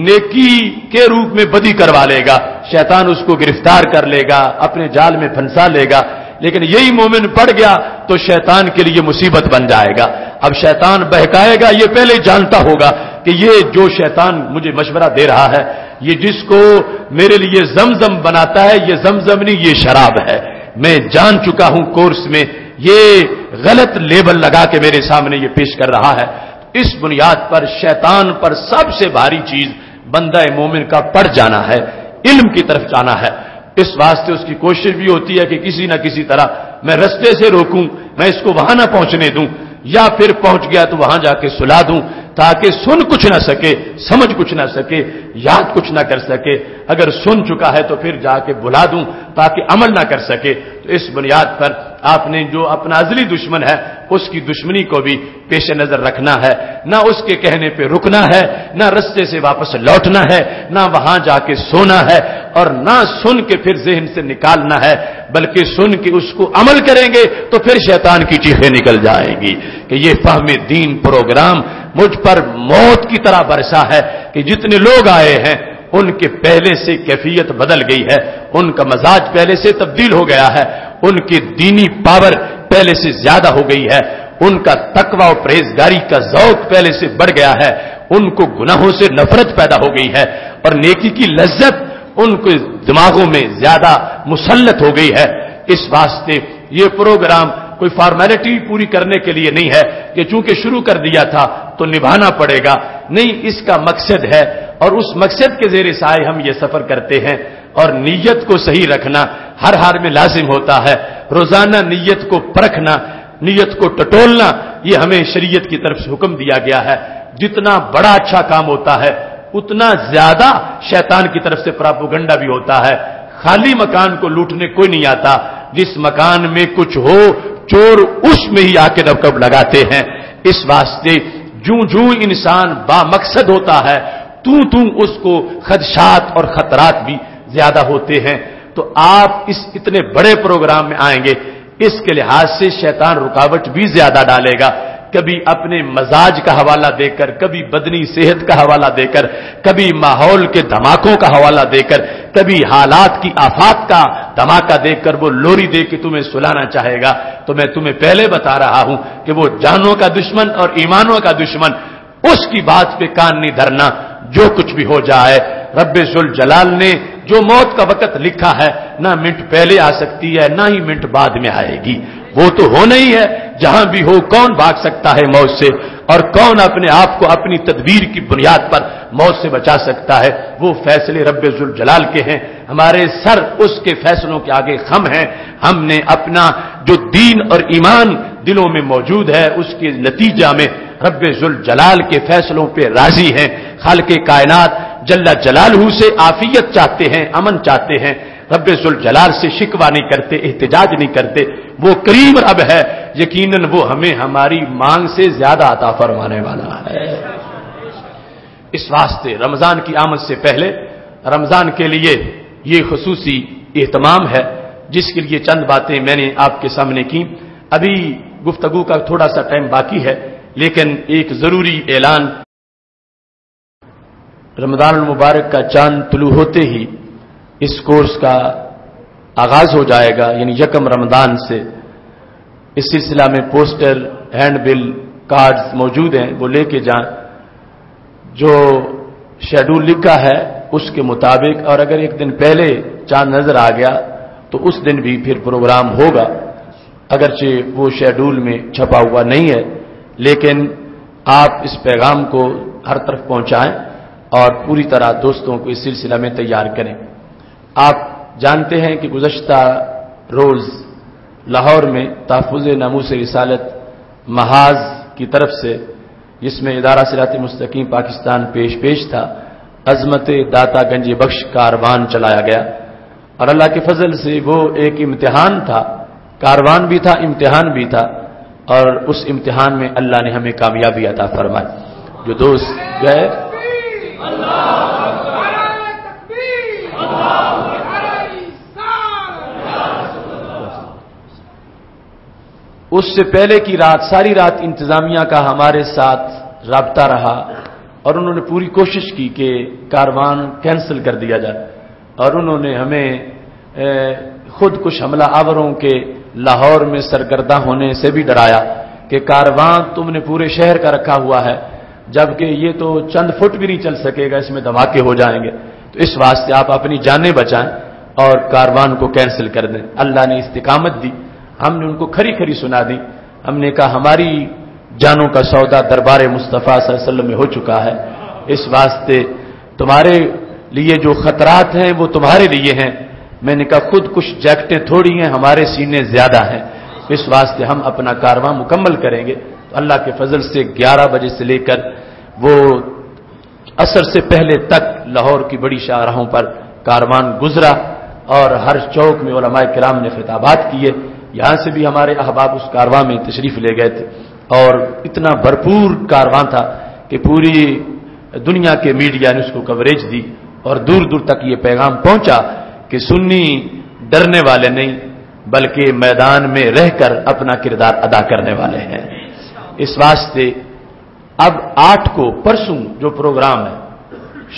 نیکی کے روپ میں بدی کروا لے گا، شیطان اس کو گرفتار کر لے گا، اپنے جال میں پھنسا لے گا۔ لیکن یہی مومن پڑ گیا تو شیطان کے لیے مصیبت بن جائے گا۔ اب شیطان بہکائے گا، یہ پہلے جانتا ہوگا کہ یہ جو شیطان مجھے مشورہ دے رہا ہے، یہ جس کو میرے لیے زمزم بناتا ہے، یہ زمزم نہیں یہ شراب ہے، میں جان چکا ہوں کورس میں، یہ غلط لیبل لگا کے میرے سامنے یہ پیش کر رہا ہے۔ اس بنیاد پر شیطان پر سب سے بھاری چیز بندہ مومن کا پڑ جانا ہے، علم کی طرف جانا ہے۔ اس واسطے اس کی کوشش بھی ہوتی ہے کہ کسی نہ کسی طرح میں رستے سے روکوں، میں اس کو وہاں نہ پہنچنے دوں، یا پھر پہنچ گیا تو وہاں جا کے سلا دوں، تاکہ سن کچھ نہ سکے، سمجھ کچھ نہ سکے، یاد کچھ نہ کر سکے۔ اگر سن چکا ہے تو پھر جا کے بلا دوں تاکہ عمل نہ کر سکے۔ تو اس بنیاد پر آپ نے جو اپنا ازلی دشمن ہے اس کی دشمنی کو بھی پیش نظر رکھنا ہے، نہ اس کے کہنے پہ رکنا ہے، نہ رستے سے واپس لوٹنا ہے، نہ وہاں جا کے سونا ہے، اور نہ سن کے پھر ذہن سے نکالنا ہے، بلکہ سن کے اس کو عمل کریں گے تو پھر شیطان کی چیخیں نکل جائیں گی کہ یہ فہم دین پروگرام مجھ پر موت کی طرح برسا ہے کہ جتنے لوگ آئے ہیں ان کے پہلے سے کیفیت بدل گئی ہے، ان کا مزاج پہلے سے تبدیل ہو گیا ہے، ان کی دینی پاور پہلے سے زیادہ ہو گئی ہے، ان کا تقوی و پرہیزگاری کا ذوق پہلے سے بڑھ گیا ہے، ان کو گناہوں سے نفرت پیدا ہو گئی ہے، اور نیکی کی لذت ان کے دماغوں میں زیادہ مسلط ہو گئی ہے۔ اس واسطے یہ پروگرام کوئی فارمیلٹی پوری کرنے کے لیے نہیں ہے کہ چونکہ شروع کر دیا تھا تو نبھانا پڑے گا، نہیں، اس کا مقصد ہے، اور اس مقصد کے زیر سائے ہم یہ سفر کرتے ہیں، اور نیت کو صحیح رکھنا ہر حال میں لازم ہوتا ہے، روزانہ نیت کو پرکھنا، نیت کو ٹٹولنا، یہ ہمیں شریعت کی طرف سے حکم دیا گیا ہے۔ جتنا بڑا اچھا کام ہوتا ہے اتنا زیادہ شیطان کی طرف سے پراپوگنڈا بھی ہوتا ہے۔ خالی مکان کو لوٹنے کوئی نہیں آتا، جس مکان میں کچھ ہو چور اس میں ہی آ کے رکب لگاتے ہیں۔ اس واسطے جوں انسان با مقصد ہوتا ہے تو اس کو خدشات اور خطرات بھی زیادہ ہوتے ہیں۔ تو آپ اس اتنے بڑے پروگرام میں آئیں گے، اس کے لحاظ سے شیطان رکاوٹ بھی زیادہ ڈالے گا، کبھی اپنے مزاج کا حوالہ دے کر، کبھی بدنی صحت کا حوالہ دے کر، کبھی ماحول کے دھماکوں کا حوالہ دے کر، کبھی حالات کی آفات کا دھماکہ دے کر وہ لوری دے کے تمہیں سلانا چاہے گا۔ تو میں تمہیں پہلے بتا رہا ہوں کہ وہ جانوں کا دشمن اور ایمانوں کا دشمن، اس کی بات پہ کان نہیں دھرنا، جو کچھ بھی ہو جائے۔ رب ذوالجلال نے جو موت کا وقت لکھا ہے، نہ منٹ پہلے آ سکتی ہے نہ ہی منٹ بعد میں آئے گی، وہ تو ہونا ہی ہے۔ جہاں بھی ہو، کون بھاگ سکتا ہے موت سے، اور کون اپنے آپ کو اپنی تدبیر کی بنیاد پر موت سے بچا سکتا ہے؟ وہ فیصلے رب ذوالجلال کے ہیں، ہمارے سر اس کے فیصلوں کے آگے خم ہیں۔ ہم نے اپنا جو دین اور ایمان دلوں میں موجود ہے، اس کے نتیجہ میں رب ذوالجلال کے فیصلوں پہ راضی ہیں۔ خالق کائنات جل جلالہ سے عافیت چاہتے ہیں، امن چاہتے ہیں، رب ذوالجلال سے شکوہ نہیں کرتے، احتجاج نہیں کرتے۔ وہ کریم رب ہے، یقیناً وہ ہمیں ہماری مانگ سے زیادہ عطا فرمانے والا ہے۔ اس واسطے رمضان کی آمد سے پہلے رمضان کے لیے یہ خصوصی اہتمام ہے، جس کے لیے چند باتیں میں نے آپ کے سامنے کی۔ ابھی گفتگو کا تھوڑا سا ٹائم باقی ہے، لیکن ایک ضروری اعلان، رمضان المبارک کا چاند طلوع ہوتے ہی اس کورس کا آغاز ہو جائے گا، یعنی یکم رمضان سے۔ اس سلسلہ میں پوسٹر، ہینڈ بل، کارڈز موجود ہیں، وہ لے کے جائیں۔ جو شیڈول لکھا ہے اس کے مطابق، اور اگر ایک دن پہلے چاند نظر آ گیا تو اس دن بھی پھر پروگرام ہوگا، اگرچہ وہ شیڈول میں چھپا ہوا نہیں ہے، لیکن آپ اس پیغام کو ہر طرف پہنچائیں اور پوری طرح دوستوں کو اس سلسلہ میں تیار کریں۔ آپ جانتے ہیں کہ گزشتہ روز لاہور میں تحفظ ناموس رسالت محاذ کی طرف سے، جس میں ادارہ صراط مستقیم پاکستان پیش تھا، عظمت داتا گنج بخش کاروان چلایا گیا، اور اللہ کے فضل سے وہ ایک امتحان تھا، کاروان بھی تھا، امتحان بھی تھا، اور اس امتحان میں اللہ نے ہمیں کامیابی عطا فرمائی۔ جو دوست گئے، اس سے پہلے کی رات، ساری رات انتظامیہ کا ہمارے ساتھ رابطہ رہا، اور انہوں نے پوری کوشش کی کہ کاروان کینسل کر دیا جائے، اور انہوں نے ہمیں خود کچھ حملہ آوروں کے لاہور میں سرگرداں ہونے سے بھی ڈرایا کہ کاروان تم نے پورے شہر کا رکھا ہوا ہے، جبکہ یہ تو چند فٹ بھی نہیں چل سکے گا، اس میں دھماکے ہو جائیں گے، تو اس واسطے آپ اپنی جانیں بچائیں اور کاروان کو کینسل کر دیں۔ اللہ نے استقامت دی، ہم نے ان کو کھری کھری سنا دی۔ ہم نے کہا ہماری جانوں کا سودا دربار مصطفیٰ صلی اللہ علیہ وسلم میں ہو چکا ہے. اس واسطے تمہارے لیے جو خطرات ہیں وہ تمہارے لیے ہیں. میں نے کہا خود کچھ جیکٹیں تھوڑی ہیں، ہمارے سینے زیادہ ہیں، اس واسطے ہم اپنا کارواں مکمل کریں گے. تو اللہ کے فضل سے 11 بجے سے لے کر وہ عصر سے پہلے تک لاہور کی بڑی شاہراہوں پر کاروان گزرا اور ہر چوک میں علماء کرام نے خطابات کیے. یہاں سے بھی ہمارے احباب اس کارواں میں تشریف لے گئے تھے اور اتنا بھرپور کارواں تھا کہ پوری دنیا کے میڈیا نے اس کو کوریج دی اور دور دور تک یہ پیغام پہنچا کہ سنی ڈرنے والے نہیں بلکہ میدان میں رہ کر اپنا کردار ادا کرنے والے ہیں. اس واسطے اب 8 کو پرسوں جو پروگرام ہے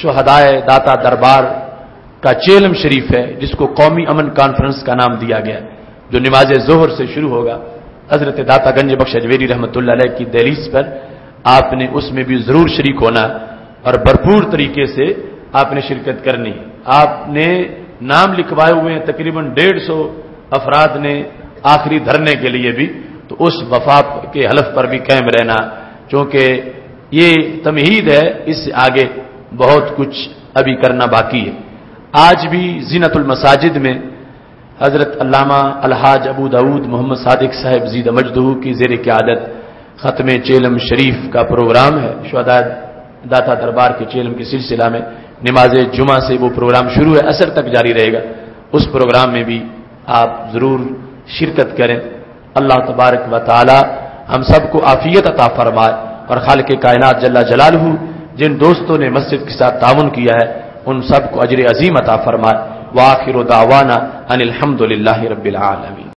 شہدائے داتا دربار کا چیلم شریف ہے، جس کو قومی امن کانفرنس کا نام دیا گیا، جو نماز ظہر سے شروع ہوگا حضرت داتا گنج بخش اجمیری رحمۃ اللہ علیہ کی دہلیز پر. آپ نے اس میں بھی ضرور شریک ہونا اور بھرپور طریقے سے آپ نے شرکت کرنی. آپ نے نام لکھوائے ہوئے ہیں تقریباً 150 افراد نے آخری دھرنے کے لیے بھی، تو اس وفا کے حلف پر بھی قائم رہنا، چونکہ یہ تمہید ہے، اس سے آگے بہت کچھ ابھی کرنا باقی ہے. آج بھی زینت المساجد میں حضرت علامہ الحاج ابو داود محمد صادق صاحب زیدہ مجدہ کی زیر قیادت ختم چیلم شریف کا پروگرام ہے. شہداء داتا دربار کے چیلم کے سلسلہ میں نماز جمعہ سے وہ پروگرام شروع ہے، عصر تک جاری رہے گا. اس پروگرام میں بھی آپ ضرور شرکت کریں. اللہ تبارک و تعالی ہم سب کو عافیت عطا فرمائے اور خالق کائنات جل جلالہ جن دوستوں نے مسجد کے ساتھ تعاون کیا ہے ان سب کو اجر عظیم عطا فرمائے. وآخر دعوانا ان الحمد للہ رب العالمین.